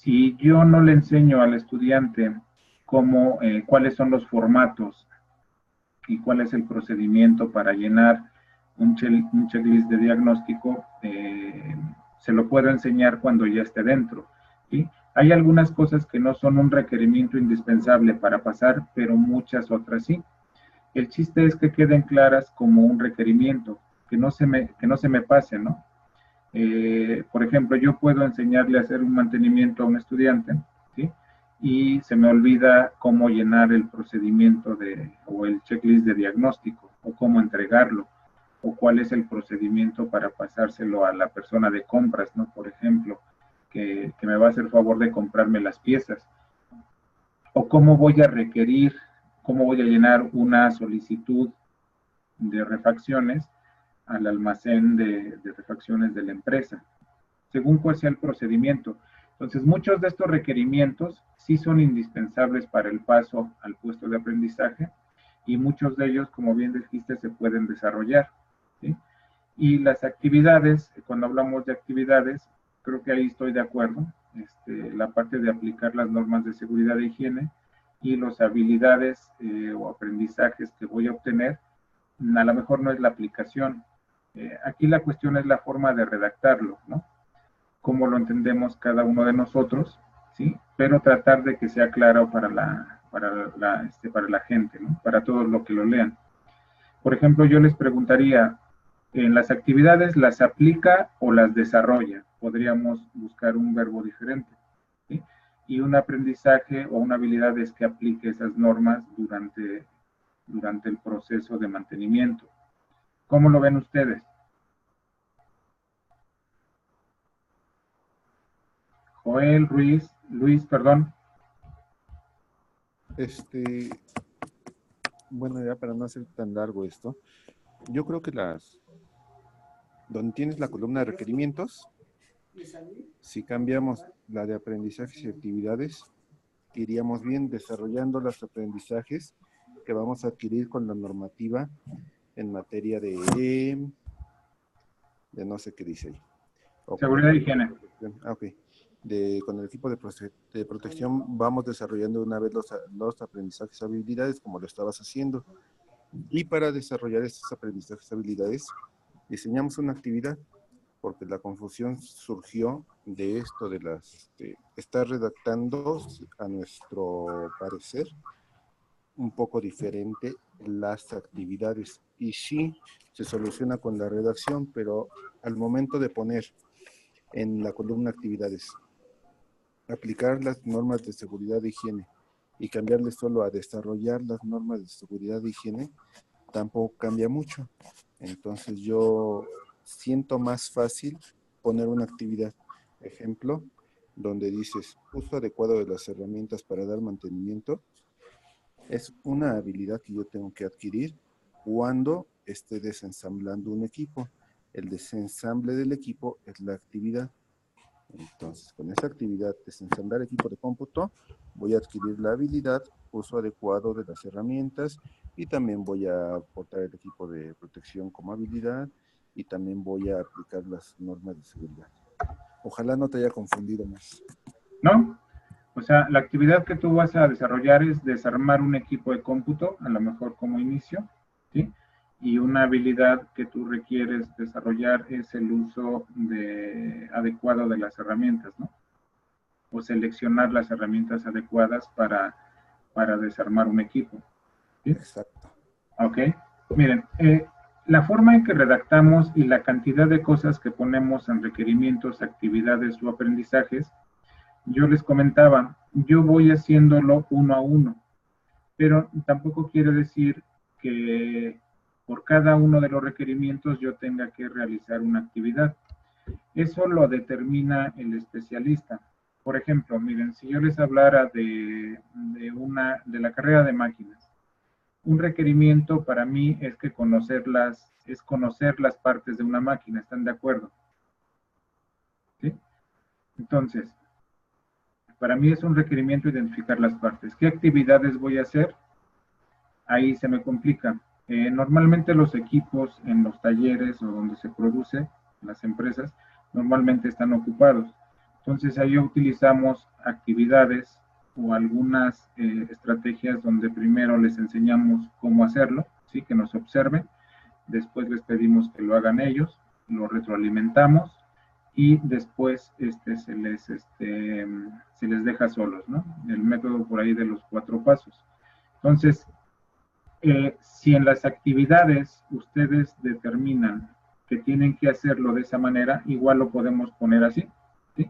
Si yo no le enseño al estudiante cuáles son los formatos y cuál es el procedimiento para llenar un checklist de diagnóstico, se lo puedo enseñar cuando ya esté dentro, ¿sí? Hay algunas cosas que no son un requerimiento indispensable para pasar, pero muchas otras sí. El chiste es que queden claras como un requerimiento, que no se me pase, ¿no? Por ejemplo, yo puedo enseñarle a hacer un mantenimiento a un estudiante, ¿sí? Y se me olvida cómo llenar el procedimiento o el checklist de diagnóstico, o cómo entregarlo, o cuál es el procedimiento para pasárselo a la persona de compras, ¿no? Por ejemplo, que me va a hacer favor de comprarme las piezas. O cómo voy a requerir, cómo voy a llenar una solicitud de refacciones al almacén de refacciones de la empresa, según cuál sea el procedimiento. Entonces, muchos de estos requerimientos sí son indispensables para el paso al puesto de aprendizaje, y muchos de ellos, como bien dijiste, se pueden desarrollar, ¿sí? Y las actividades, cuando hablamos de actividades, creo que ahí estoy de acuerdo, la parte de aplicar las normas de seguridad e higiene y las habilidades o aprendizajes que voy a obtener, a lo mejor no es la aplicación. Aquí la cuestión es la forma de redactarlo, ¿no? Cómo lo entendemos cada uno de nosotros, ¿sí? Pero tratar de que sea claro para la gente, ¿no? Para todos los que lo lean. Por ejemplo, yo les preguntaría, ¿en las actividades las aplica o las desarrolla? Podríamos buscar un verbo diferente, ¿sí? Y un aprendizaje o una habilidad es que aplique esas normas durante el proceso de mantenimiento. ¿Cómo lo ven ustedes? Joel, Luis, perdón.
Bueno, ya para no hacer tan largo esto, yo creo que donde tienes la columna de requerimientos, si cambiamos la de aprendizajes y actividades, iríamos bien desarrollando los aprendizajes que vamos a adquirir con la normativa en materia de no sé qué dice ahí.
Seguridad e higiene.
Ok. Con el equipo de protección vamos desarrollando una vez los aprendizajes y habilidades como lo estabas haciendo. Y para desarrollar estos aprendizajes y habilidades, diseñamos una actividad, porque la confusión surgió de esto de estar redactando, a nuestro parecer, un poco diferente las actividades. Y sí, se soluciona con la redacción, pero al momento de poner en la columna actividades, aplicar las normas de seguridad e higiene y cambiarle solo a desarrollar las normas de seguridad e higiene, tampoco cambia mucho. Entonces yo siento más fácil poner una actividad, ejemplo, donde dices uso adecuado de las herramientas para dar mantenimiento. Es una habilidad que yo tengo que adquirir cuando esté desensamblando un equipo. El desensamble del equipo es la actividad. Entonces, con esa actividad, desensamblar equipo de cómputo, voy a adquirir la habilidad, uso adecuado de las herramientas, y también voy a aportar el equipo de protección como habilidad, y también voy a aplicar las normas de seguridad. Ojalá no te haya confundido más.
¿No? O sea, la actividad que tú vas a desarrollar es desarmar un equipo de cómputo, a lo mejor como inicio, ¿sí? Y una habilidad que tú requieres desarrollar es el uso adecuado de las herramientas, ¿no? O seleccionar las herramientas adecuadas para desarmar un equipo, ¿sí?
Exacto.
Ok. Miren, la forma en que redactamos y la cantidad de cosas que ponemos en requerimientos, actividades o aprendizajes, yo les comentaba, yo voy haciéndolo uno a uno, pero tampoco quiere decir que por cada uno de los requerimientos yo tenga que realizar una actividad. Eso lo determina el especialista. Por ejemplo, miren, si yo les hablara de la carrera de máquinas, un requerimiento para mí es conocer las partes de una máquina, ¿están de acuerdo? ¿Sí? Entonces, para mí es un requerimiento identificar las partes. ¿Qué actividades voy a hacer? Ahí se me complica. Normalmente los equipos en los talleres o donde se produce, las empresas, normalmente están ocupados. Entonces ahí utilizamos actividades o algunas estrategias donde primero les enseñamos cómo hacerlo, ¿sí? Que nos observen, después les pedimos que lo hagan ellos, lo retroalimentamos y después se les deja solos, ¿no? El método por ahí de los 4 pasos. Entonces, si en las actividades ustedes determinan que tienen que hacerlo de esa manera, igual lo podemos poner así, ¿sí?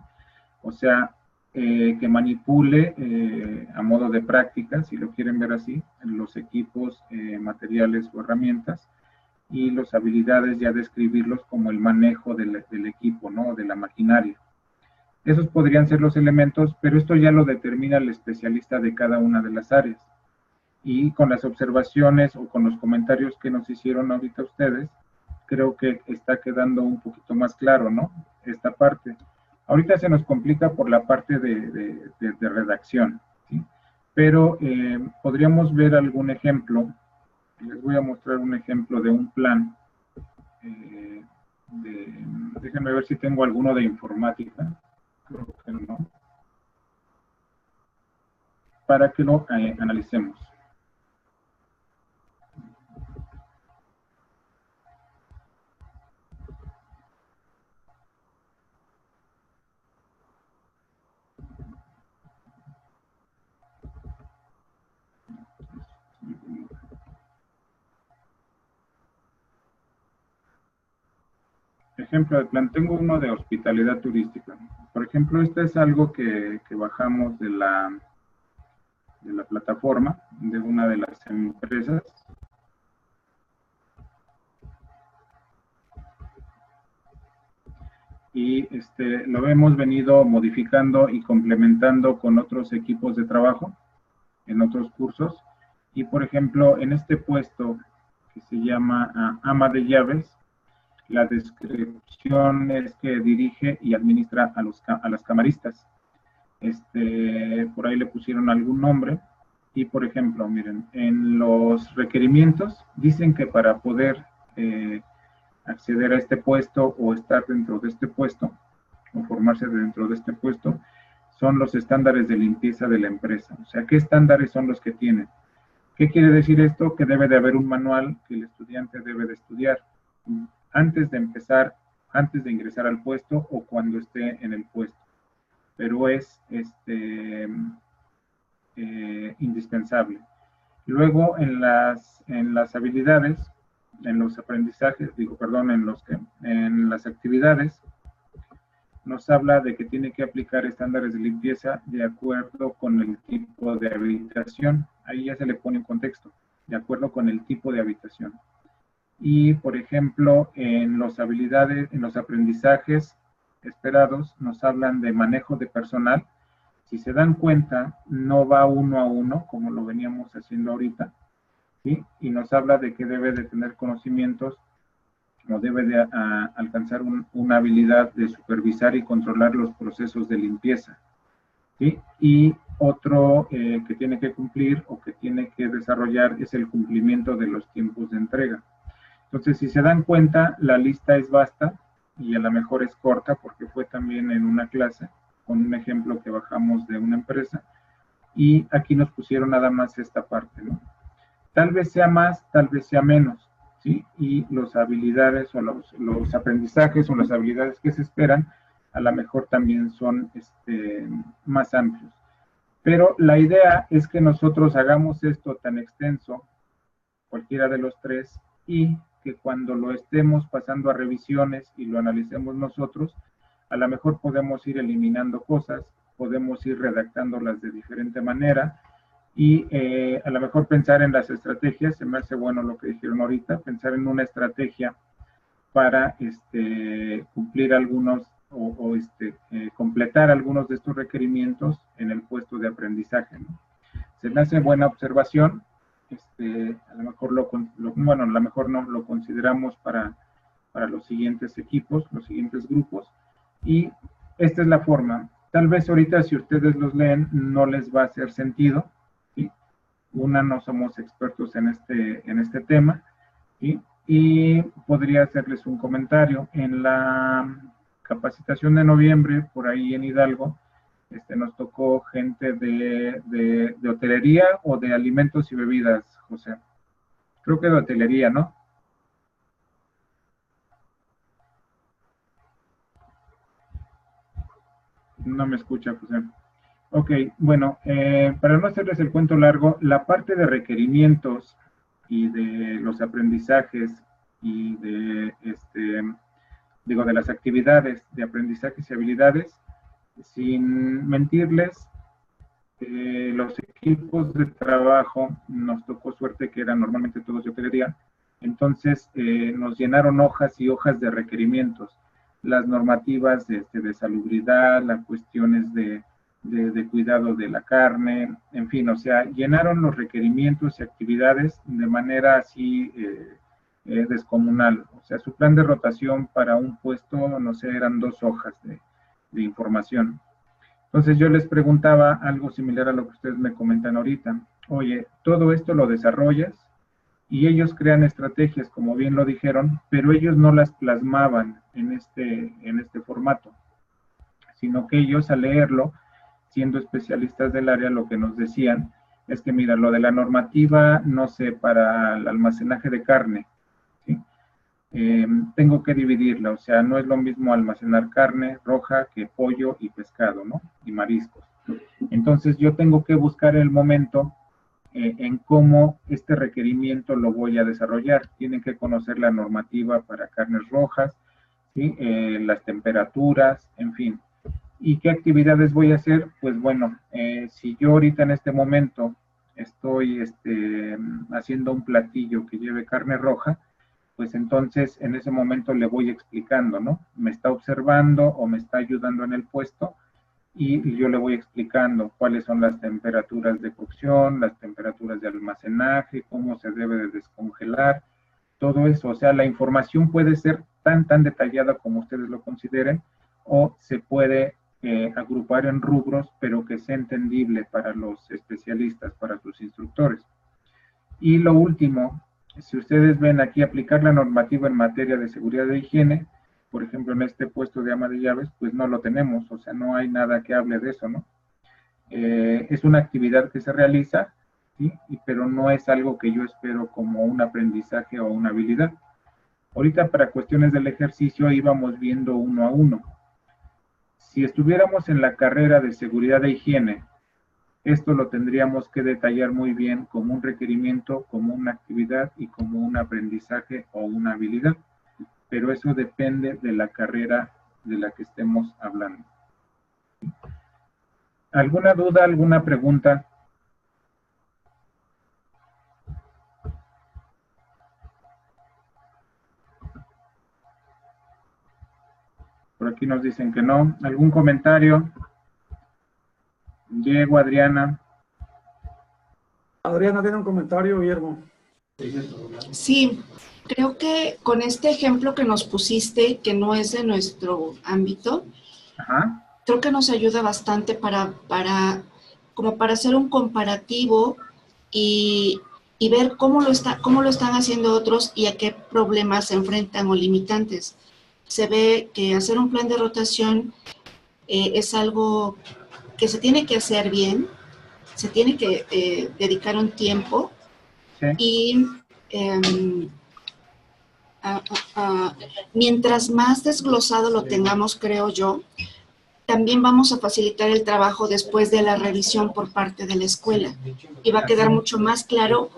O sea, que manipule a modo de práctica, si lo quieren ver así, los equipos, materiales o herramientas, y las habilidades ya describirlos como el manejo del equipo, ¿no? De la maquinaria. Esos podrían ser los elementos, pero esto ya lo determina el especialista de cada una de las áreas. Y con las observaciones o con los comentarios que nos hicieron ahorita ustedes, creo que está quedando un poquito más claro, ¿no? Esta parte. Ahorita se nos complica por la parte de redacción, ¿sí? Pero podríamos ver algún ejemplo. Les voy a mostrar un ejemplo de un plan. Déjenme ver si tengo alguno de informática. Creo que no. Para que lo analicemos. Ejemplo de plan, tengo uno de hospitalidad turística. Por ejemplo, este es algo que bajamos de la plataforma de una de las empresas. Y lo hemos venido modificando y complementando con otros equipos de trabajo en otros cursos. Y por ejemplo, en este puesto que se llama ama de llaves, la descripción es que dirige y administra a las camaristas. Por ahí le pusieron algún nombre. Y por ejemplo, miren, en los requerimientos dicen que para poder acceder a este puesto o estar dentro de este puesto o formarse dentro de este puesto, son los estándares de limpieza de la empresa. O sea, ¿qué estándares son los que tienen? ¿Qué quiere decir esto? Que debe de haber un manual que el estudiante debe de estudiar antes de empezar, antes de ingresar al puesto o cuando esté en el puesto. Pero es indispensable. Luego, en las habilidades, en los aprendizajes, en las actividades, nos habla de que tiene que aplicar estándares de limpieza de acuerdo con el tipo de habitación. Ahí ya se le pone en contexto, de acuerdo con el tipo de habitación. Y, por ejemplo, en las habilidades, en los aprendizajes esperados, nos hablan de manejo de personal. Si se dan cuenta, no va uno a uno, como lo veníamos haciendo ahorita, ¿sí? Y nos habla de que debe de tener conocimientos, o debe de alcanzar una habilidad de supervisar y controlar los procesos de limpieza, ¿sí? Y otro que tiene que cumplir o que tiene que desarrollar es el cumplimiento de los tiempos de entrega. Entonces, si se dan cuenta, la lista es vasta y a lo mejor es corta porque fue también en una clase con un ejemplo que bajamos de una empresa y aquí nos pusieron nada más esta parte, ¿no? Tal vez sea más, tal vez sea menos, ¿sí? Y las habilidades o los aprendizajes o las habilidades que se esperan a lo mejor también son más amplios. Pero la idea es que nosotros hagamos esto tan extenso, cualquiera de los tres, y que cuando lo estemos pasando a revisiones y lo analicemos nosotros, a lo mejor podemos ir eliminando cosas, podemos ir redactándolas de diferente manera y a lo mejor pensar en las estrategias. Se me hace bueno lo que dijeron ahorita, pensar en una estrategia para cumplir algunos o completar algunos de estos requerimientos en el puesto de aprendizaje, ¿no? Se me hace buena observación. A lo mejor a lo mejor no lo consideramos para los siguientes equipos, los siguientes grupos, y esta es la forma. Tal vez ahorita si ustedes los leen no les va a hacer sentido, ¿sí? No somos expertos en este tema, ¿sí? Y podría hacerles un comentario. En la capacitación de noviembre, por ahí en Hidalgo, nos tocó gente de hotelería o de alimentos y bebidas, José. Creo que de hotelería, ¿no? No me escucha, José. Ok, bueno, para no hacerles el cuento largo, la parte de requerimientos y de los aprendizajes y de, de las actividades de aprendizajes y habilidades, sin mentirles, los equipos de trabajo, nos tocó suerte que eran normalmente todos de hotelería, entonces nos llenaron hojas y hojas de requerimientos, las normativas de salubridad, las cuestiones de cuidado de la carne, en fin, o sea, llenaron los requerimientos y actividades de manera así descomunal. O sea, su plan de rotación para un puesto, no sé, eran 2 hojas de información. Entonces yo les preguntaba algo similar a lo que ustedes me comentan ahorita. Oye, todo esto lo desarrollas y ellos crean estrategias, como bien lo dijeron, pero ellos no las plasmaban en este formato, sino que ellos al leerlo, siendo especialistas del área, lo que nos decían es que, mira, lo de la normativa, no sé, para el almacenaje de carne, ¿sí? Tengo que dividirla, o sea, no es lo mismo almacenar carne roja que pollo y pescado, ¿no? Y mariscos. Entonces, yo tengo que buscar el momento en cómo este requerimiento lo voy a desarrollar. Tienen que conocer la normativa para carnes rojas, ¿sí? Las temperaturas, en fin. ¿Y qué actividades voy a hacer? Pues bueno, si yo ahorita en este momento estoy haciendo un platillo que lleve carne roja, pues entonces en ese momento le voy explicando, ¿no? Me está observando o me está ayudando en el puesto y yo le voy explicando cuáles son las temperaturas de cocción, las temperaturas de almacenaje, cómo se debe de descongelar, todo eso. O sea, la información puede ser tan detallada como ustedes lo consideren, o se puede agrupar en rubros, pero que sea entendible para los especialistas, para sus instructores. Y lo último, si ustedes ven aquí aplicar la normativa en materia de seguridad e higiene, por ejemplo, en este puesto de ama de llaves, pues no lo tenemos, o sea, no hay nada que hable de eso, ¿no? Es una actividad que se realiza, ¿sí? Pero no es algo que yo espero como un aprendizaje o una habilidad. Ahorita para cuestiones del ejercicio íbamos viendo uno a uno. Si estuviéramos en la carrera de seguridad e higiene, esto lo tendríamos que detallar muy bien como un requerimiento, como una actividad y como un aprendizaje o una habilidad. Pero eso depende de la carrera de la que estemos hablando. ¿Alguna duda, alguna pregunta? Por aquí nos dicen que no. ¿Algún comentario? Diego, Adriana.
Adriana tiene un comentario, Guillermo.
Sí, creo que con este ejemplo que nos pusiste, que no es de nuestro ámbito,
Ajá.
Creo que nos ayuda bastante como para hacer un comparativo y ver cómo lo están haciendo otros y a qué problemas se enfrentan o limitantes. Se ve que hacer un plan de rotación es algo que se tiene que hacer bien, se tiene que dedicar un tiempo, sí. Y mientras más desglosado lo tengamos, creo yo, también vamos a facilitar el trabajo después de la revisión por parte de la escuela. Y va a quedar mucho más claro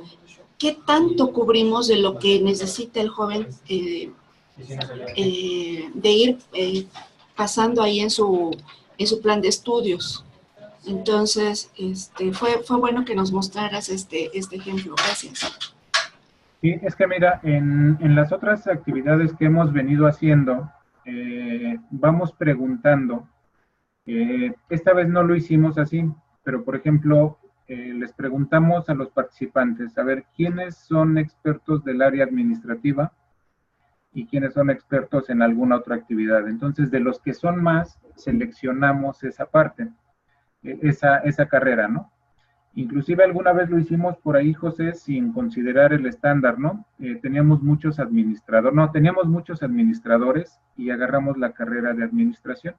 qué tanto cubrimos de lo que necesita el joven de ir pasando ahí en su plan de estudios. Entonces, fue bueno que nos mostraras este ejemplo. Gracias.
Sí, es que mira, en las otras actividades que hemos venido haciendo, vamos preguntando. Esta vez no lo hicimos así, pero por ejemplo, les preguntamos a los participantes, a ver, ¿quiénes son expertos del área administrativa y quiénes son expertos en alguna otra actividad? Entonces, de los que son más, seleccionamos esa parte, esa carrera, ¿no? Inclusive alguna vez lo hicimos por ahí, José, sin considerar el estándar, ¿no? Teníamos muchos administradores y agarramos la carrera de administración.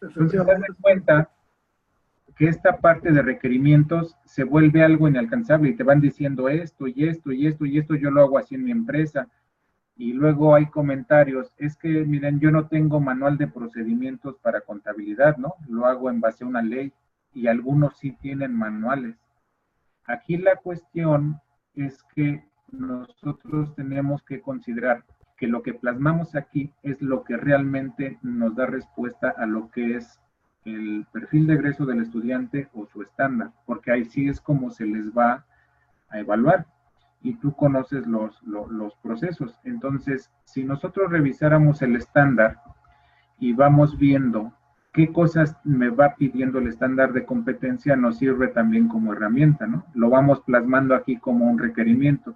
Entonces, te das cuenta que esta parte de requerimientos se vuelve algo inalcanzable y te van diciendo esto y esto y esto y esto, yo lo hago así en mi empresa. Y luego hay comentarios, es que miren, yo no tengo manual de procedimientos para contabilidad, ¿no? Lo hago en base a una ley y algunos sí tienen manuales. Aquí la cuestión es que nosotros tenemos que considerar que lo que plasmamos aquí es lo que realmente nos da respuesta a lo que es el perfil de egreso del estudiante o su estándar, porque ahí sí es como se les va a evaluar y tú conoces los procesos. Entonces, si nosotros revisáramos el estándar y vamos viendo qué cosas me va pidiendo el estándar de competencia, nos sirve también como herramienta, ¿no? Lo vamos plasmando aquí como un requerimiento.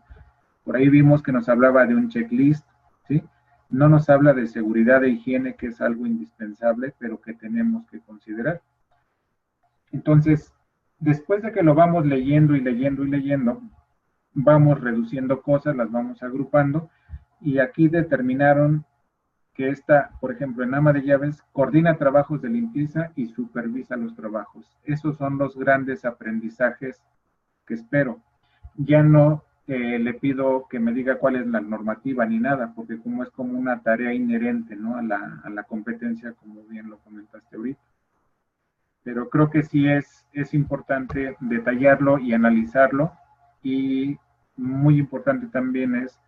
Por ahí vimos que nos hablaba de un checklist, ¿sí? No nos habla de seguridad e higiene, que es algo indispensable, pero que tenemos que considerar. Entonces, después de que lo vamos leyendo y leyendo y leyendo, vamos reduciendo cosas, las vamos agrupando, y aquí determinaron que esta, por ejemplo, en ama de llaves, coordina trabajos de limpieza y supervisa los trabajos. Esos son los grandes aprendizajes que espero. Ya no le pido que me diga cuál es la normativa ni nada, porque como es como una tarea inherente, ¿no? a la competencia, como bien lo comentaste ahorita. Pero creo que sí es importante detallarlo y analizarlo, y muy importante también es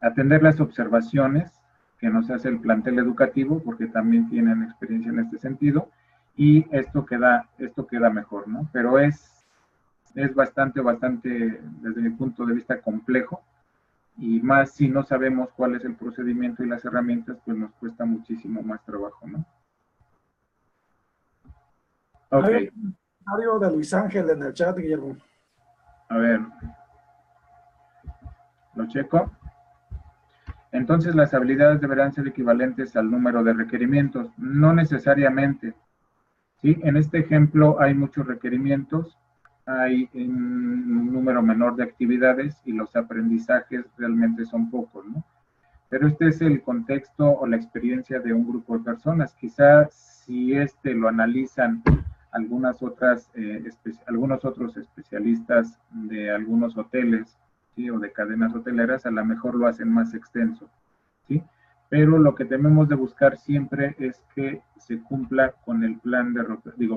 atender las observaciones que nos hace el plantel educativo, porque también tienen experiencia en este sentido, y esto queda mejor, ¿no? Pero es bastante, desde mi punto de vista, complejo, y más si no sabemos cuál es el procedimiento y las herramientas, pues nos cuesta muchísimo más trabajo, ¿no? Ok.
Hay un comentario de Luis Ángel en el chat, Guillermo.
A ver. Lo checo. Entonces, las habilidades deberán ser equivalentes al número de requerimientos. No necesariamente. ¿Sí? En este ejemplo hay muchos requerimientos, hay un número menor de actividades y los aprendizajes realmente son pocos, ¿no? Pero este es el contexto o la experiencia de un grupo de personas. Quizás si lo analizan algunos otros especialistas de algunos hoteles, ¿sí? O de cadenas hoteleras, a lo mejor lo hacen más extenso, ¿sí? Pero lo que debemos de buscar siempre es que se cumpla con el plan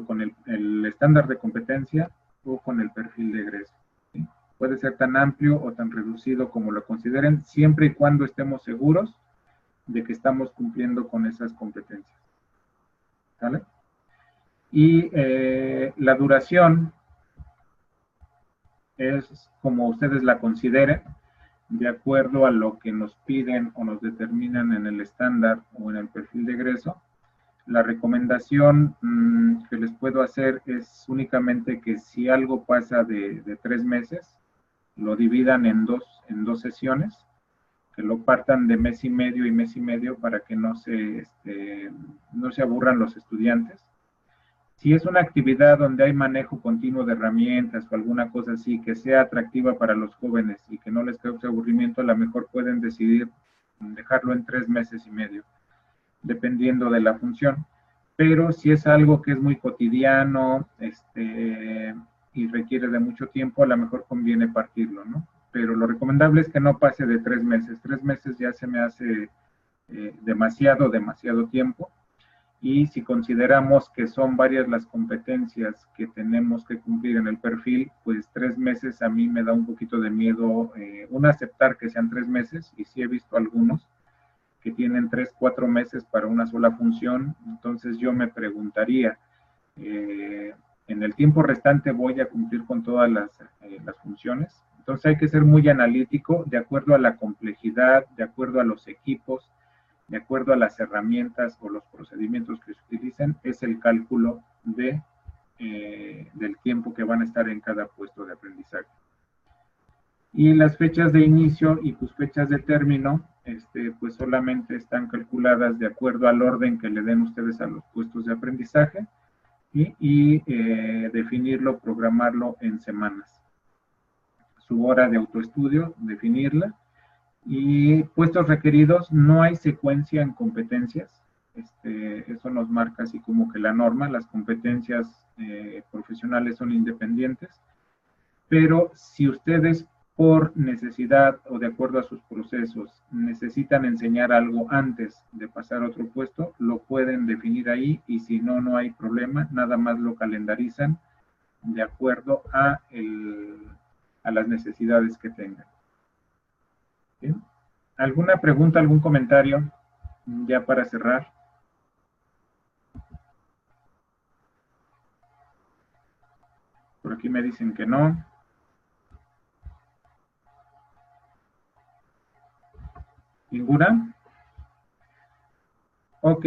con el estándar de competencia o con el perfil de egreso, ¿sí? Puede ser tan amplio o tan reducido como lo consideren, siempre y cuando estemos seguros de que estamos cumpliendo con esas competencias. ¿Sale? Y la duración es como ustedes la consideren, de acuerdo a lo que nos piden o nos determinan en el estándar o en el perfil de egreso. La recomendación que les puedo hacer es únicamente que si algo pasa de 3 meses, lo dividan en dos sesiones, que lo partan de mes y medio para que no se aburran los estudiantes. Si es una actividad donde hay manejo continuo de herramientas o alguna cosa así que sea atractiva para los jóvenes y que no les cause aburrimiento, a lo mejor pueden decidir dejarlo en 3 meses y medio, dependiendo de la función. Pero si es algo que es muy cotidiano y requiere de mucho tiempo, a lo mejor conviene partirlo, ¿no? Pero lo recomendable es que no pase de 3 meses. 3 meses ya se me hace demasiado tiempo. Y si consideramos que son varias las competencias que tenemos que cumplir en el perfil, pues 3 meses a mí me da un poquito de miedo, aceptar que sean 3 meses, y sí he visto algunos que tienen 3, 4 meses para una sola función. Entonces yo me preguntaría, ¿en el tiempo restante voy a cumplir con todas las funciones? Entonces hay que ser muy analítico, de acuerdo a la complejidad, de acuerdo a los equipos, de acuerdo a las herramientas o los procedimientos que se utilicen, es el cálculo del tiempo que van a estar en cada puesto de aprendizaje. Y las fechas de inicio y tus fechas de término, pues solamente están calculadas de acuerdo al orden que le den ustedes a los puestos de aprendizaje. ¿sí? Y definirlo, programarlo en semanas. Su hora de autoestudio, definirla. Y puestos requeridos, no hay secuencia en competencias. Eso nos marca así como que la norma. Las competencias profesionales son independientes. Pero si ustedes por necesidad o de acuerdo a sus procesos necesitan enseñar algo antes de pasar a otro puesto, lo pueden definir ahí y si no, no hay problema, nada más lo calendarizan de acuerdo a las necesidades que tengan. ¿Sí? ¿Alguna pregunta, algún comentario ya para cerrar? Por aquí me dicen que no. ¿Ninguna? Ok,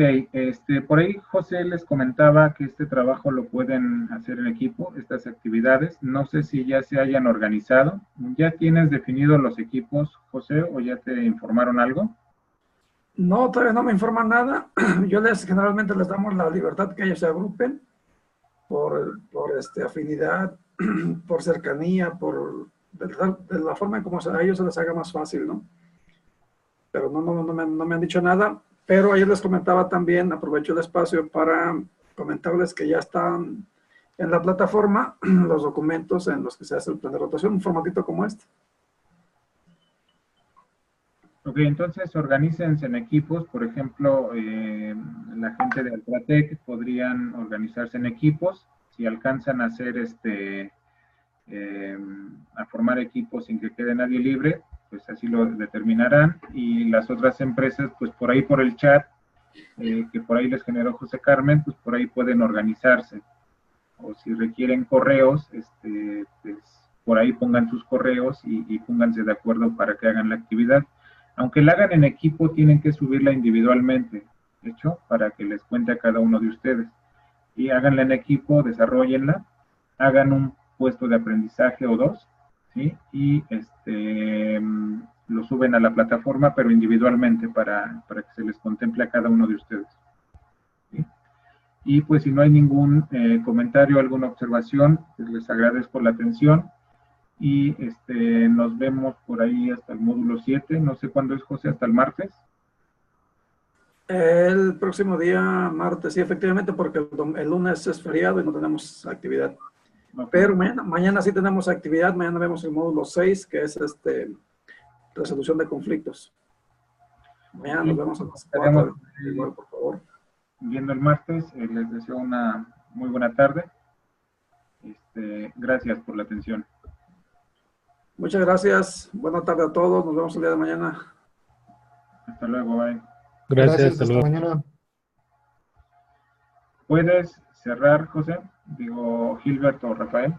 por ahí José les comentaba que este trabajo lo pueden hacer en equipo, estas actividades. No sé si ya se hayan organizado. ¿Ya tienes definidos los equipos, José, o ya te informaron algo?
No, todavía no me informan nada. Generalmente les damos la libertad que ellos se agrupen por afinidad, por cercanía, de la forma en como a ellos se les haga más fácil, ¿no? Pero no me han dicho nada. Pero ayer les comentaba también, aprovecho el espacio para comentarles que ya están en la plataforma los documentos en los que se hace el plan de rotación, un formatito como este.
Ok, entonces organícense en equipos. Por ejemplo, la gente de Altratec podrían organizarse en equipos. Si alcanzan a hacer a formar equipos sin que quede nadie libre, pues así lo determinarán. Y las otras empresas, pues por ahí por el chat, que por ahí les generó José Carmen, pues por ahí pueden organizarse. O si requieren correos, pues por ahí pongan sus correos y pónganse de acuerdo para que hagan la actividad. Aunque la hagan en equipo, tienen que subirla individualmente, ¿de hecho? Para que les cuente a cada uno de ustedes. Y háganla en equipo, desarrollenla, hagan un puesto de aprendizaje o dos, ¿sí? Y lo suben a la plataforma, pero individualmente para que se les contemple a cada uno de ustedes. ¿Sí? Y pues si no hay ningún comentario, alguna observación, pues les agradezco la atención y nos vemos por ahí hasta el módulo 7. No sé cuándo es, José, hasta el martes.
El próximo día, martes, sí, efectivamente, porque el lunes es feriado y no tenemos actividad. Okay. Pero mañana sí tenemos actividad. Mañana vemos el módulo 6, que es resolución de conflictos. Mañana nos vemos a las 4. Igual, por favor.
Viendo el martes, les deseo una muy buena tarde. Gracias por la atención.
Muchas gracias. Buena tarde a todos. Nos vemos el día de mañana.
Hasta luego. Bye.
Gracias.
Hasta mañana.
¿Puedes cerrar, José? Digo, Gilberto o Rafael.